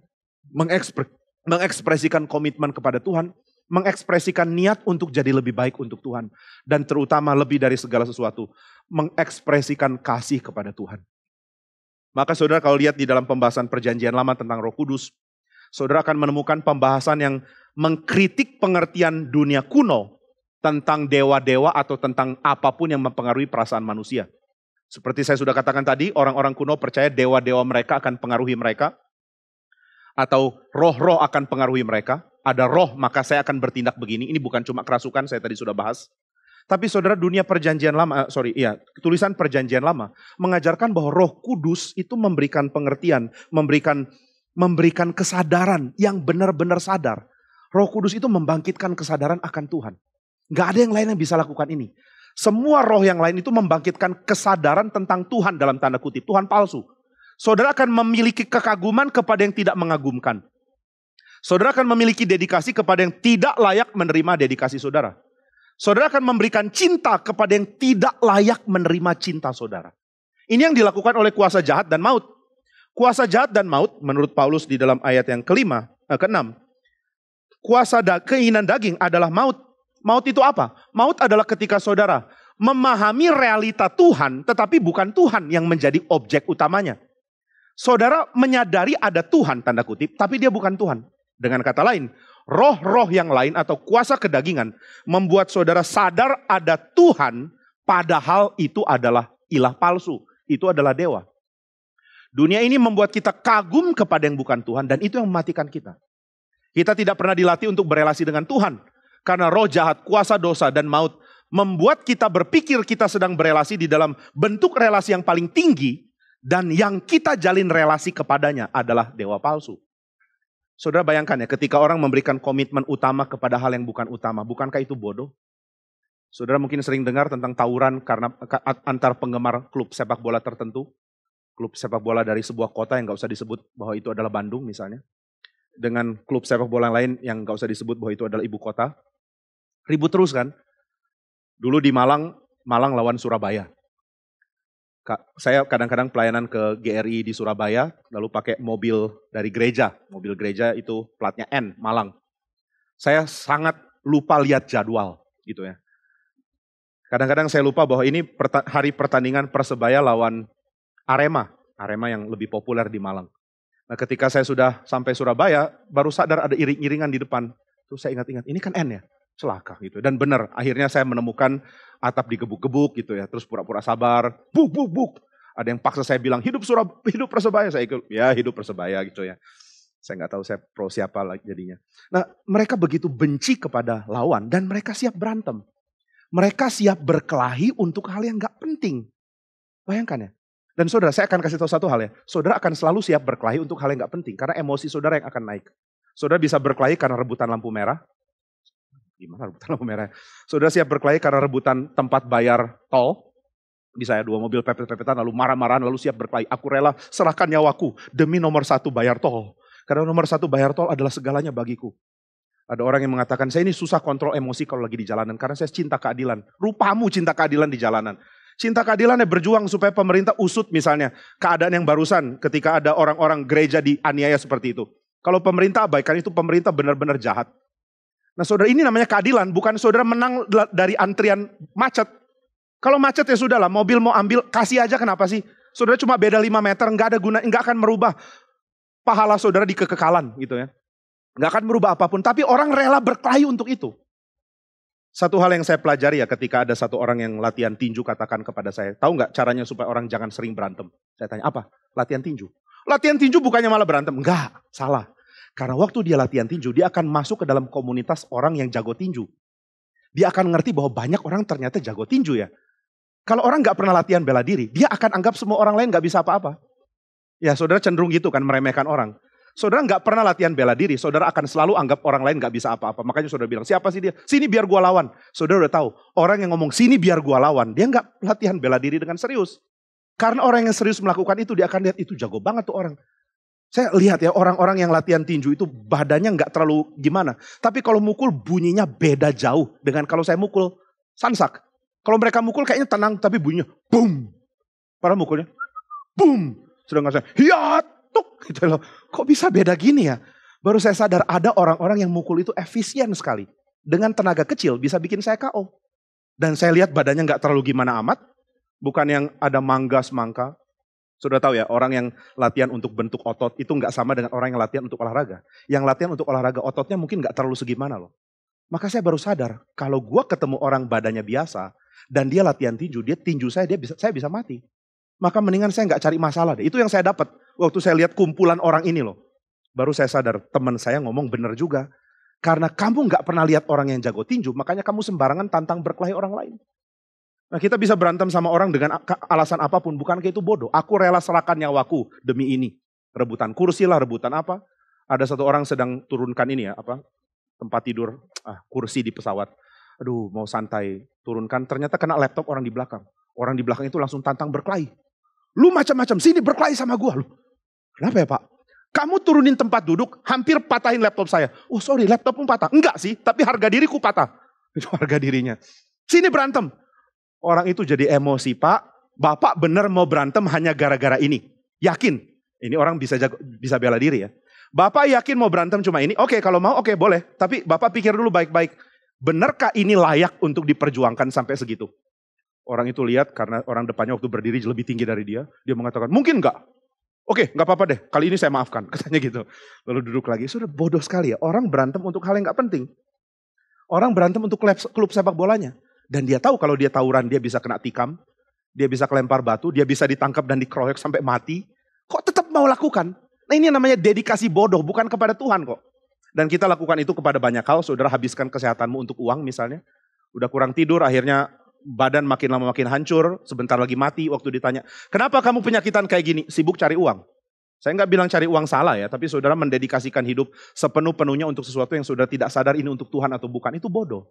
Mengekspresikan komitmen kepada Tuhan. Mengekspresikan niat untuk jadi lebih baik untuk Tuhan. Dan terutama lebih dari segala sesuatu. Mengekspresikan kasih kepada Tuhan. Maka saudara kalau lihat di dalam pembahasan perjanjian lama tentang Roh Kudus. Saudara akan menemukan pembahasan yang mengkritik pengertian dunia kuno. Tentang dewa-dewa atau tentang apapun yang mempengaruhi perasaan manusia. Seperti saya sudah katakan tadi, orang-orang kuno percaya dewa-dewa mereka akan pengaruhi mereka. Atau roh-roh akan pengaruhi mereka. Ada roh maka saya akan bertindak begini. Ini bukan cuma kerasukan, saya tadi sudah bahas. Tapi saudara dunia perjanjian lama, tulisan perjanjian lama. Mengajarkan bahwa Roh Kudus itu memberikan pengertian. Memberikan kesadaran yang benar-benar sadar. Roh Kudus itu membangkitkan kesadaran akan Tuhan. Gak ada yang lain yang bisa lakukan ini. Semua roh yang lain itu membangkitkan kesadaran tentang Tuhan dalam tanda kutip. Tuhan palsu. Saudara akan memiliki kekaguman kepada yang tidak mengagumkan. Saudara akan memiliki dedikasi kepada yang tidak layak menerima dedikasi saudara. Saudara akan memberikan cinta kepada yang tidak layak menerima cinta saudara. Ini yang dilakukan oleh kuasa jahat dan maut. Kuasa jahat dan maut menurut Paulus di dalam ayat yang ke-6. Kuasa keinginan daging adalah maut. Maut itu apa? Maut adalah ketika saudara memahami realita Tuhan, tetapi bukan Tuhan yang menjadi objek utamanya. Saudara menyadari ada Tuhan, tanda kutip, tapi dia bukan Tuhan. Dengan kata lain, roh-roh yang lain atau kuasa kedagingan membuat saudara sadar ada Tuhan, padahal itu adalah ilah palsu. Itu adalah dewa. Dunia ini membuat kita kagum kepada yang bukan Tuhan, dan itu yang mematikan kita. Kita tidak pernah dilatih untuk berelasi dengan Tuhan. Karena roh jahat, kuasa dosa dan maut membuat kita berpikir kita sedang berelasi di dalam bentuk relasi yang paling tinggi. Dan yang kita jalin relasi kepadanya adalah dewa palsu. Saudara bayangkan ya, ketika orang memberikan komitmen utama kepada hal yang bukan utama. Bukankah itu bodoh? Saudara mungkin sering dengar tentang tawuran karena antar penggemar klub sepak bola tertentu. Klub sepak bola dari sebuah kota yang gak usah disebut bahwa itu adalah Bandung misalnya. Dengan klub sepak bola lain yang gak usah disebut bahwa itu adalah ibu kota. Ribut terus kan. Dulu di Malang lawan Surabaya. Saya kadang-kadang pelayanan ke GRI di Surabaya, lalu pakai mobil dari gereja. Mobil gereja itu platnya N, Malang. Saya sangat lupa lihat jadwal gitu ya. Kadang-kadang saya lupa bahwa ini hari pertandingan Persebaya lawan Arema. Arema yang lebih populer di Malang. Nah ketika saya sudah sampai Surabaya, baru sadar ada iring-iringan di depan. Terus saya ingat-ingat, ini kan N ya? Celaka gitu. Dan benar, akhirnya saya menemukan atap digebuk-gebuk gitu ya. Terus pura-pura sabar, buk. Ada yang paksa saya bilang, hidup Persebaya. Saya ikut, ya hidup Persebaya gitu ya. Saya nggak tahu saya pro siapa lagi jadinya. Nah mereka begitu benci kepada lawan dan mereka siap berantem. Mereka siap berkelahi untuk hal yang gak penting. Bayangkan ya. Dan saudara, saya akan kasih tahu satu hal ya. Saudara akan selalu siap berkelahi untuk hal yang gak penting. Karena emosi saudara yang akan naik. Saudara bisa berkelahi karena rebutan lampu merah. Gimana rebutan lampu merah? Saudara siap berkelahi karena rebutan tempat bayar tol. Bisa ya, 2 mobil pepet-pepetan lalu marah-marahan lalu siap berkelahi. Aku rela serahkan nyawaku demi nomor 1 bayar tol. Karena nomor 1 bayar tol adalah segalanya bagiku. Ada orang yang mengatakan saya ini susah kontrol emosi kalau lagi di jalanan. Karena saya cinta keadilan. Rupamu cinta keadilan di jalanan. Cinta keadilan ya berjuang supaya pemerintah usut misalnya. Keadaan yang barusan ketika ada orang-orang gereja dianiaya seperti itu. Kalau pemerintah abaikan itu pemerintah benar-benar jahat. Nah saudara, ini namanya keadilan, bukan saudara menang dari antrian macet. Kalau macet ya sudah lah, mobil mau ambil, kasih aja, kenapa sih? Saudara cuma beda 5 meter, nggak ada guna, nggak akan merubah pahala saudara di kekekalan gitu ya. Nggak akan merubah apapun, tapi orang rela berkelahi untuk itu. Satu hal yang saya pelajari ya ketika ada satu orang yang latihan tinju katakan kepada saya, tahu nggak caranya supaya orang jangan sering berantem? Saya tanya, apa? Latihan tinju. Latihan tinju bukannya malah berantem? Enggak, salah. Karena waktu dia latihan tinju, dia akan masuk ke dalam komunitas orang yang jago tinju. Dia akan ngerti bahwa banyak orang ternyata jago tinju ya. Kalau orang nggak pernah latihan bela diri, dia akan anggap semua orang lain nggak bisa apa-apa. Ya saudara cenderung gitu kan, meremehkan orang. Saudara nggak pernah latihan bela diri, saudara akan selalu anggap orang lain nggak bisa apa-apa. Makanya saudara bilang, siapa sih dia? Sini biar gua lawan. Saudara udah tahu, orang yang ngomong sini biar gua lawan, dia nggak latihan bela diri dengan serius. Karena orang yang serius melakukan itu, dia akan lihat itu jago banget tuh orang. Saya lihat ya orang-orang yang latihan tinju itu badannya nggak terlalu gimana. Tapi kalau mukul bunyinya beda jauh dengan kalau saya mukul sansak. Kalau mereka mukul kayaknya tenang, tapi bunyinya boom. Padahal mukulnya boom. Sedangkan saya hiat. Gitu loh. Kok bisa beda gini ya? Baru saya sadar ada orang-orang yang mukul itu efisien sekali. Dengan tenaga kecil bisa bikin saya KO. Dan saya lihat badannya gak terlalu gimana amat. Bukan yang ada mangga-semangka. Sudah tahu ya, orang yang latihan untuk bentuk otot itu gak sama dengan orang yang latihan untuk olahraga. Yang latihan untuk olahraga ototnya mungkin gak terlalu segimana loh. Maka saya baru sadar, kalau gue ketemu orang badannya biasa, dan dia latihan tinju saya bisa mati. Maka mendingan saya gak cari masalah deh. Itu yang saya dapat. Waktu saya lihat kumpulan orang ini loh. Baru saya sadar, teman saya ngomong benar juga. Karena kamu gak pernah lihat orang yang jago tinju, makanya kamu sembarangan tantang berkelahi orang lain. Nah kita bisa berantem sama orang dengan alasan apapun, bukankah itu bodoh? Aku rela serahkan nyawaku demi ini. Rebutan kursi lah, rebutan apa. Ada satu orang sedang turunkan ini ya, tempat tidur, kursi di pesawat. Aduh mau santai, turunkan. Ternyata kena laptop orang di belakang. Orang di belakang itu langsung tantang berkelahi. Lu macam-macam, sini berkelahi sama gua. Lu, kenapa ya Pak? Kamu turunin tempat duduk, hampir patahin laptop saya. Oh sorry, laptop pun patah. Enggak sih, tapi harga diriku patah. Itu harga dirinya. Sini berantem. Orang itu jadi emosi, Pak. Bapak benar mau berantem hanya gara-gara ini. Yakin. Ini orang bisa bela diri ya. Bapak yakin mau berantem cuma ini? Oke, kalau mau oke boleh. Tapi Bapak pikir dulu baik-baik. Benarkah ini layak untuk diperjuangkan sampai segitu? Orang itu lihat karena orang depannya waktu berdiri lebih tinggi dari dia. Dia mengatakan, mungkin enggak. Oke, enggak apa-apa deh. Kali ini saya maafkan. Katanya gitu. Lalu duduk lagi. Sudah bodoh sekali ya. Orang berantem untuk hal yang enggak penting. Orang berantem untuk klub sepak bolanya. Dan dia tahu kalau dia tawuran dia bisa kena tikam. Dia bisa kelempar batu. Dia bisa ditangkap dan dikeroyok sampai mati. Kok tetap mau lakukan? Nah ini namanya dedikasi bodoh. Bukan kepada Tuhan kok. Dan kita lakukan itu kepada banyak hal. Saudara habiskan kesehatanmu untuk uang misalnya. Udah kurang tidur akhirnya badan makin lama makin hancur, sebentar lagi mati waktu ditanya, kenapa kamu penyakitan kayak gini? Sibuk cari uang. Saya nggak bilang cari uang salah ya, tapi saudara mendedikasikan hidup sepenuh-penuhnya untuk sesuatu yang saudara tidak sadar ini untuk Tuhan atau bukan, itu bodoh.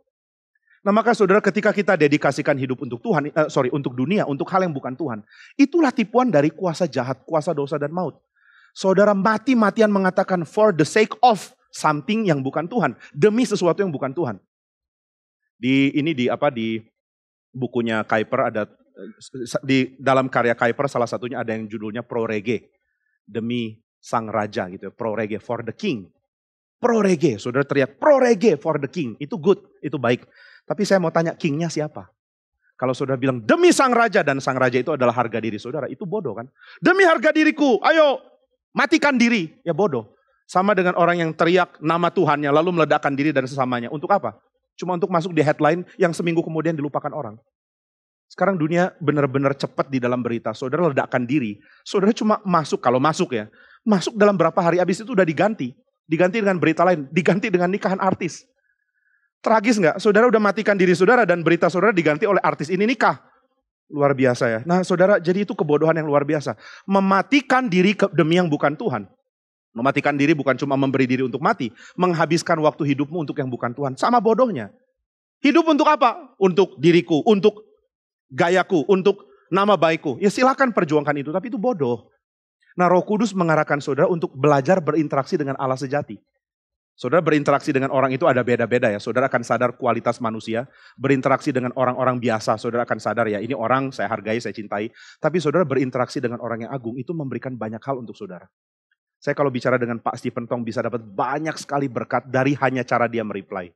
Nah maka saudara ketika kita dedikasikan hidup untuk Tuhan, untuk dunia, untuk hal yang bukan Tuhan, itulah tipuan dari kuasa jahat, kuasa dosa dan maut. Saudara mati-matian mengatakan for the sake of something yang bukan Tuhan, demi sesuatu yang bukan Tuhan. Di bukunya Kuyper ada, di dalam karya Kuyper salah satunya ada yang judulnya Pro Reggae. Demi sang raja gitu, Pro Reggae, for the king. Pro Reggae, saudara teriak Pro Reggae for the king, itu good, itu baik. Tapi saya mau tanya kingnya siapa? Kalau saudara bilang demi sang raja dan sang raja itu adalah harga diri saudara, itu bodoh kan? Demi harga diriku, ayo matikan diri, ya bodoh. Sama dengan orang yang teriak nama Tuhannya lalu meledakkan diri dan sesamanya, untuk apa? Cuma untuk masuk di headline yang seminggu kemudian dilupakan orang. Sekarang dunia benar-benar cepat di dalam berita. Saudara ledakkan diri. Saudara cuma masuk, kalau masuk ya. Masuk dalam berapa hari, habis itu udah diganti. Diganti dengan berita lain. Diganti dengan nikahan artis. Tragis nggak? Saudara udah matikan diri saudara dan berita saudara diganti oleh artis ini nikah. Luar biasa ya. Nah saudara, jadi itu kebodohan yang luar biasa. Mematikan diri demi yang bukan Tuhan. Mematikan diri bukan cuma memberi diri untuk mati. Menghabiskan waktu hidupmu untuk yang bukan Tuhan. Sama bodohnya. Hidup untuk apa? Untuk diriku, untuk gayaku, untuk nama baikku. Ya silakan perjuangkan itu, tapi itu bodoh. Nah Roh Kudus mengarahkan saudara untuk belajar berinteraksi dengan Allah sejati. Saudara berinteraksi dengan orang itu ada beda-beda ya. Saudara akan sadar kualitas manusia. Berinteraksi dengan orang-orang biasa, saudara akan sadar ya ini orang saya hargai, saya cintai. Tapi saudara berinteraksi dengan orang yang agung itu memberikan banyak hal untuk saudara. Saya kalau bicara dengan Pak Stephen Tong bisa dapat banyak sekali berkat dari hanya cara dia mereply.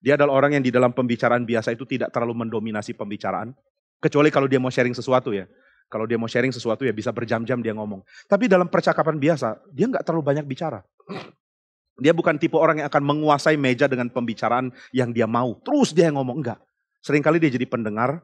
Dia adalah orang yang di dalam pembicaraan biasa itu tidak terlalu mendominasi pembicaraan. Kecuali kalau dia mau sharing sesuatu ya. Kalau dia mau sharing sesuatu ya bisa berjam-jam dia ngomong. Tapi dalam percakapan biasa, dia nggak terlalu banyak bicara. Dia bukan tipe orang yang akan menguasai meja dengan pembicaraan yang dia mau. Terus dia yang ngomong, enggak. Seringkali dia jadi pendengar.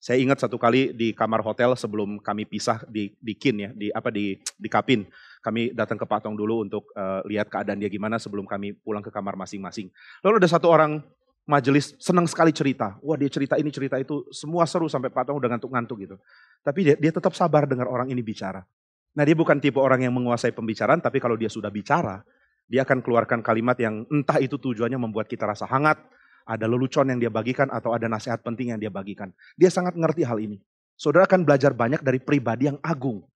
Saya ingat satu kali di kamar hotel sebelum kami pisah di Kin ya, di Kapin. Kami datang ke Patong dulu untuk lihat keadaan dia gimana sebelum kami pulang ke kamar masing-masing. Lalu ada satu orang majelis senang sekali cerita. Wah, dia cerita ini cerita itu, semua seru sampai Patong udah ngantuk-ngantuk gitu. Tapi dia tetap sabar dengar orang ini bicara. Nah, dia bukan tipe orang yang menguasai pembicaraan, tapi kalau dia sudah bicara, dia akan keluarkan kalimat yang entah itu tujuannya membuat kita rasa hangat, ada lelucon yang dia bagikan atau ada nasihat penting yang dia bagikan. Dia sangat ngerti hal ini. Saudara akan belajar banyak dari pribadi yang agung.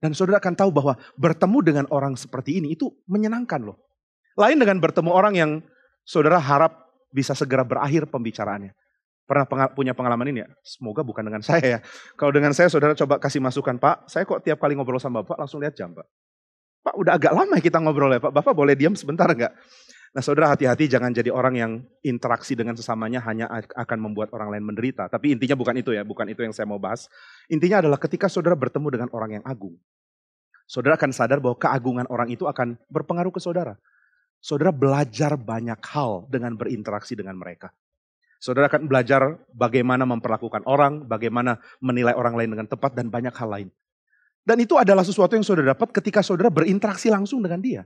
Dan saudara akan tahu bahwa bertemu dengan orang seperti ini itu menyenangkan loh. Lain dengan bertemu orang yang saudara harap bisa segera berakhir pembicaraannya. Pernah punya pengalaman ini ya? Semoga bukan dengan saya ya. Kalau dengan saya saudara coba kasih masukan, Pak, saya kok tiap kali ngobrol sama Bapak langsung lihat jam, Pak. Pak, udah agak lama kita ngobrol ya, Pak. Bapak boleh diam sebentar enggak? Nah, saudara hati-hati jangan jadi orang yang interaksi dengan sesamanya hanya akan membuat orang lain menderita. Tapi intinya bukan itu ya, bukan itu yang saya mau bahas. Intinya adalah ketika saudara bertemu dengan orang yang agung, saudara akan sadar bahwa keagungan orang itu akan berpengaruh ke saudara. Saudara belajar banyak hal dengan berinteraksi dengan mereka. Saudara akan belajar bagaimana memperlakukan orang, bagaimana menilai orang lain dengan tepat, dan banyak hal lain. Dan itu adalah sesuatu yang saudara dapat ketika saudara berinteraksi langsung dengan dia.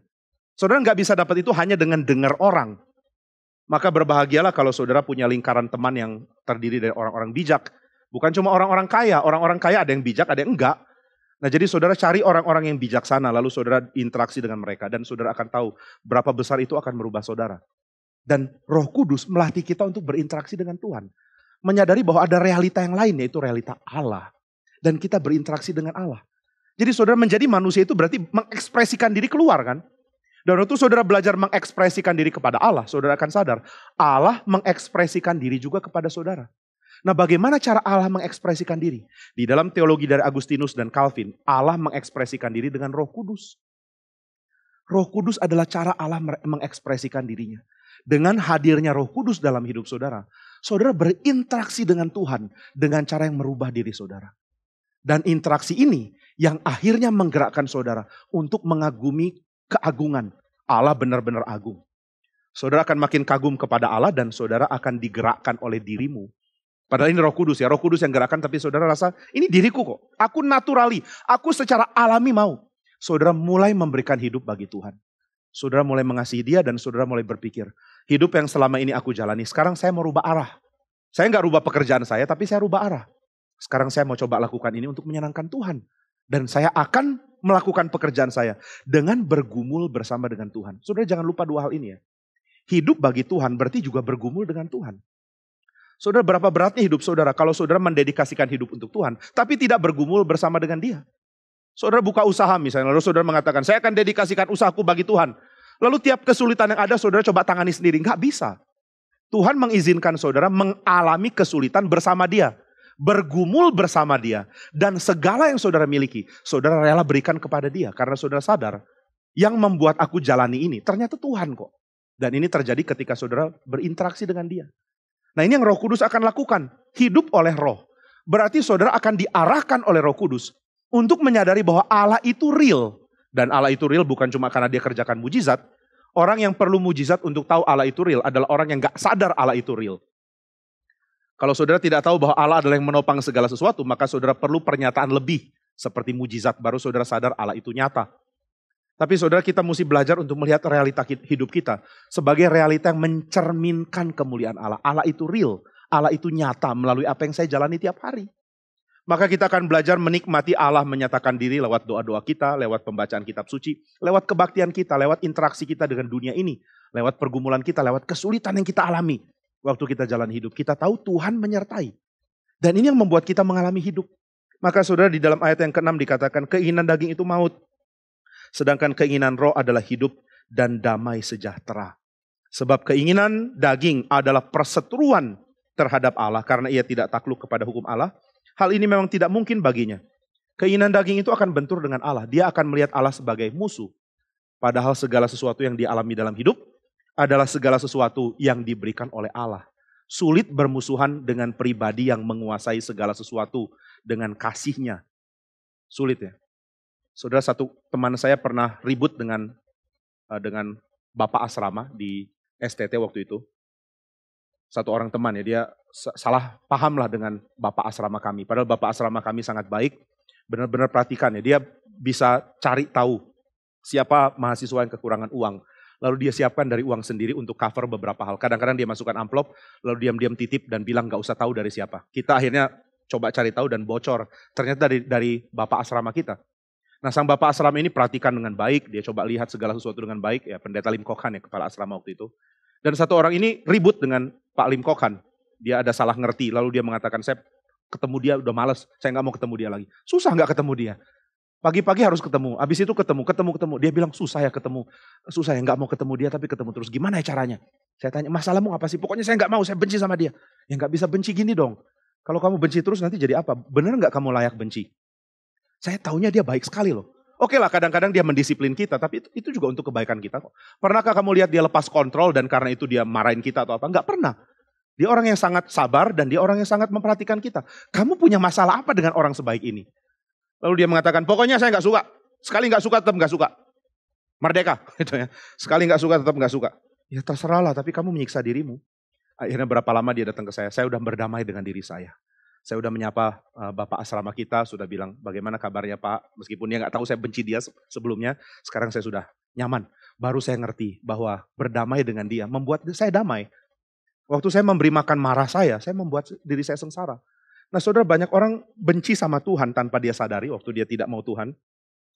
Saudara nggak bisa dapat itu hanya dengan dengar orang. Maka berbahagialah kalau saudara punya lingkaran teman yang terdiri dari orang-orang bijak. Bukan cuma orang-orang kaya ada yang bijak, ada yang enggak. Nah, jadi saudara cari orang-orang yang bijaksana, lalu saudara interaksi dengan mereka. Dan saudara akan tahu berapa besar itu akan merubah saudara. Dan Roh Kudus melatih kita untuk berinteraksi dengan Tuhan. Menyadari bahwa ada realita yang lain, yaitu realita Allah. Dan kita berinteraksi dengan Allah. Jadi saudara menjadi manusia itu berarti mengekspresikan diri keluar kan. Dan waktu saudara belajar mengekspresikan diri kepada Allah, saudara akan sadar Allah mengekspresikan diri juga kepada saudara. Nah, bagaimana cara Allah mengekspresikan diri? Di dalam teologi dari Agustinus dan Calvin, Allah mengekspresikan diri dengan Roh Kudus. Roh Kudus adalah cara Allah mengekspresikan dirinya. Dengan hadirnya Roh Kudus dalam hidup saudara, saudara berinteraksi dengan Tuhan dengan cara yang merubah diri saudara. Dan interaksi ini yang akhirnya menggerakkan saudara untuk mengagumi keagungan. Allah benar-benar agung. Saudara akan makin kagum kepada Allah dan saudara akan digerakkan oleh dirimu. Padahal ini Roh Kudus ya, Roh Kudus yang gerakkan, tapi saudara rasa ini diriku kok. Aku naturali, aku secara alami mau. Saudara mulai memberikan hidup bagi Tuhan. Saudara mulai mengasihi dia dan saudara mulai berpikir, hidup yang selama ini aku jalani, sekarang saya mau rubah arah. Saya nggak rubah pekerjaan saya, tapi saya rubah arah. Sekarang saya mau coba lakukan ini untuk menyenangkan Tuhan. Dan saya akan melakukan pekerjaan saya dengan bergumul bersama dengan Tuhan. Saudara jangan lupa dua hal ini ya. Hidup bagi Tuhan berarti juga bergumul dengan Tuhan. Saudara, berapa beratnya hidup saudara kalau saudara mendedikasikan hidup untuk Tuhan, tapi tidak bergumul bersama dengan dia. Saudara buka usaha misalnya, lalu saudara mengatakan, saya akan dedikasikan usahaku bagi Tuhan. Lalu tiap kesulitan yang ada, saudara coba tangani sendiri. Nggak bisa. Tuhan mengizinkan saudara mengalami kesulitan bersama dia. Bergumul bersama dia. Dan segala yang saudara miliki, saudara rela berikan kepada dia. Karena saudara sadar, yang membuat aku jalani ini, ternyata Tuhan kok. Dan ini terjadi ketika saudara berinteraksi dengan dia. Nah, ini yang Roh Kudus akan lakukan. Hidup oleh Roh. Berarti saudara akan diarahkan oleh Roh Kudus untuk menyadari bahwa Allah itu real. Dan Allah itu real bukan cuma karena dia kerjakan mujizat. Orang yang perlu mujizat untuk tahu Allah itu real adalah orang yang gak sadar Allah itu real. Kalau saudara tidak tahu bahwa Allah adalah yang menopang segala sesuatu, maka saudara perlu pernyataan lebih. Seperti mujizat, baru saudara sadar Allah itu nyata. Tapi saudara, kita mesti belajar untuk melihat realita hidup kita sebagai realita yang mencerminkan kemuliaan Allah. Allah itu real, Allah itu nyata melalui apa yang saya jalani tiap hari. Maka kita akan belajar menikmati Allah menyatakan diri lewat doa-doa kita, lewat pembacaan kitab suci, lewat kebaktian kita, lewat interaksi kita dengan dunia ini, lewat pergumulan kita, lewat kesulitan yang kita alami. Waktu kita jalan hidup, kita tahu Tuhan menyertai. Dan ini yang membuat kita mengalami hidup. Maka saudara, di dalam ayat yang ke-6 dikatakan keinginan daging itu maut. Sedangkan keinginan roh adalah hidup dan damai sejahtera. Sebab keinginan daging adalah perseteruan terhadap Allah karena ia tidak takluk kepada hukum Allah. Hal ini memang tidak mungkin baginya. Keinginan daging itu akan bentur dengan Allah. Dia akan melihat Allah sebagai musuh. Padahal segala sesuatu yang dialami dalam hidup adalah segala sesuatu yang diberikan oleh Allah. Sulit bermusuhan dengan pribadi yang menguasai segala sesuatu dengan kasihnya. Sulit ya. Saudara, satu teman saya pernah ribut dengan bapak asrama di STT waktu itu. Satu orang teman ya, dia salah paham lah dengan bapak asrama kami. Padahal bapak asrama kami sangat baik, benar-benar perhatikan ya. Dia bisa cari tahu siapa mahasiswa yang kekurangan uang. Lalu dia siapkan dari uang sendiri untuk cover beberapa hal. Kadang-kadang dia masukkan amplop, lalu diam-diam titip dan bilang gak usah tahu dari siapa. Kita akhirnya coba cari tahu dan bocor. Ternyata dari bapak asrama kita. Nah, sang bapak asrama ini perhatikan dengan baik, dia coba lihat segala sesuatu dengan baik. Ya, pendeta Lim Kok Han ya, kepala asrama waktu itu. Dan satu orang ini ribut dengan Pak Lim Kok Han. Dia ada salah ngerti, lalu dia mengatakan, saya ketemu dia udah males, saya gak mau ketemu dia lagi. Susah gak ketemu dia? Pagi-pagi harus ketemu, habis itu ketemu. Dia bilang susah ya ketemu, susah ya gak mau ketemu dia tapi ketemu terus. Gimana ya caranya? Saya tanya, masalahmu apa sih? Pokoknya saya gak mau, saya benci sama dia. Ya gak bisa benci gini dong. Kalau kamu benci terus nanti jadi apa? Bener gak kamu layak benci? Saya taunya dia baik sekali loh. Oke lah, kadang-kadang dia mendisiplin kita, tapi itu juga untuk kebaikan kita kok. Pernahkah kamu lihat dia lepas kontrol dan karena itu dia marahin kita atau apa? Enggak pernah. Dia orang yang sangat sabar dan dia orang yang sangat memperhatikan kita. Kamu punya masalah apa dengan orang sebaik ini? Lalu dia mengatakan, pokoknya saya gak suka. Sekali gak suka, tetap gak suka. Merdeka. Gitu ya. Sekali gak suka, tetap gak suka. Ya terserah lah, tapi kamu menyiksa dirimu. Akhirnya berapa lama dia datang ke saya udah berdamai dengan diri saya. Saya udah menyapa bapak asrama kita, sudah bilang bagaimana kabarnya Pak. Meskipun dia gak tahu saya benci dia sebelumnya, sekarang saya sudah nyaman. Baru saya ngerti bahwa berdamai dengan dia membuat saya damai. Waktu saya memberi makan marah saya membuat diri saya sengsara. Nah saudara, banyak orang benci sama Tuhan tanpa dia sadari waktu dia tidak mau Tuhan.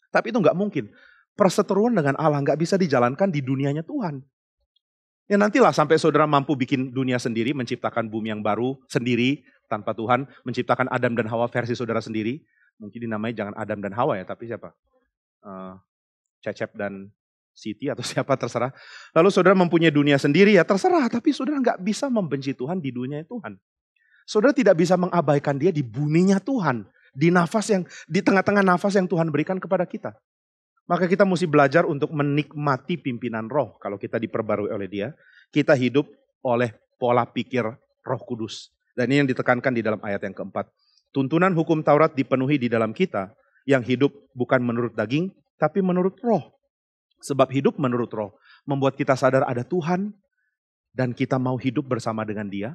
Tapi itu gak mungkin. Perseteruan dengan Allah gak bisa dijalankan di dunianya Tuhan. Ya nantilah sampai saudara mampu bikin dunia sendiri, menciptakan bumi yang baru sendiri tanpa Tuhan, menciptakan Adam dan Hawa versi saudara sendiri. Mungkin dinamai jangan Adam dan Hawa ya, tapi siapa? Cecep dan Siti atau siapa terserah. Lalu saudara mempunyai dunia sendiri ya terserah, tapi saudara gak bisa membenci Tuhan di dunia Tuhan. Saudara tidak bisa mengabaikan dia di buminya Tuhan, di tengah-tengah nafas yang Tuhan berikan kepada kita. Maka kita mesti belajar untuk menikmati pimpinan roh. Kalau kita diperbarui oleh dia, kita hidup oleh pola pikir Roh Kudus. Dan ini yang ditekankan di dalam ayat yang keempat. Tuntunan hukum Taurat dipenuhi di dalam kita, yang hidup bukan menurut daging, tapi menurut roh. Sebab hidup menurut roh membuat kita sadar ada Tuhan, dan kita mau hidup bersama dengan dia.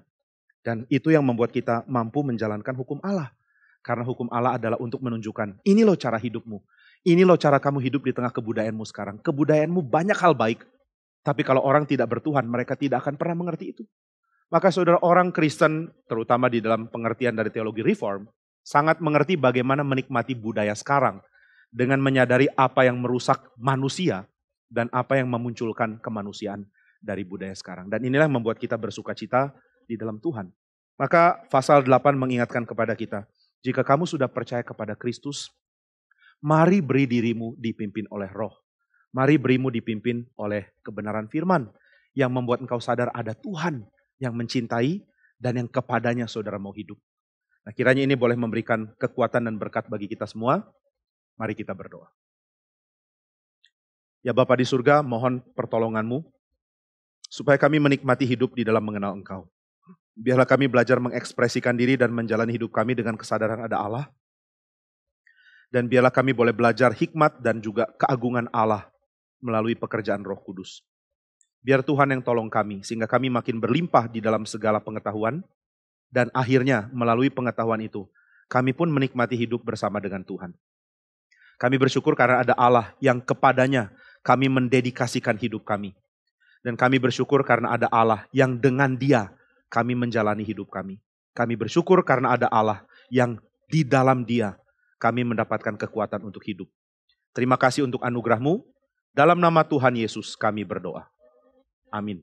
Dan itu yang membuat kita mampu menjalankan hukum Allah. Karena hukum Allah adalah untuk menunjukkan, ini loh cara hidupmu. Ini loh cara kamu hidup di tengah kebudayaanmu sekarang. Kebudayaanmu banyak hal baik. Tapi kalau orang tidak bertuhan, mereka tidak akan pernah mengerti itu. Maka saudara, orang Kristen, terutama di dalam pengertian dari teologi reform, sangat mengerti bagaimana menikmati budaya sekarang. Dengan menyadari apa yang merusak manusia dan apa yang memunculkan kemanusiaan dari budaya sekarang. Dan inilah yang membuat kita bersuka cita di dalam Tuhan. Maka pasal 8 mengingatkan kepada kita, jika kamu sudah percaya kepada Kristus, mari beri dirimu dipimpin oleh roh. Mari berimu dipimpin oleh kebenaran firman yang membuat engkau sadar ada Tuhan yang mencintai dan yang kepadanya saudara mau hidup. Nah, kiranya ini boleh memberikan kekuatan dan berkat bagi kita semua. Mari kita berdoa. Ya Bapa di surga, mohon pertolongan-Mu supaya kami menikmati hidup di dalam mengenal Engkau. Biarlah kami belajar mengekspresikan diri dan menjalani hidup kami dengan kesadaran ada Allah. Dan biarlah kami boleh belajar hikmat dan juga keagungan Allah melalui pekerjaan Roh Kudus. Biar Tuhan yang tolong kami, sehingga kami makin berlimpah di dalam segala pengetahuan. Dan akhirnya melalui pengetahuan itu, kami pun menikmati hidup bersama dengan Tuhan. Kami bersyukur karena ada Allah yang kepadanya kami mendedikasikan hidup kami. Dan kami bersyukur karena ada Allah yang dengan Dia kami menjalani hidup kami. Kami bersyukur karena ada Allah yang di dalam Dia kami mendapatkan kekuatan untuk hidup. Terima kasih untuk anugerah-Mu. Dalam nama Tuhan Yesus kami berdoa. Amin.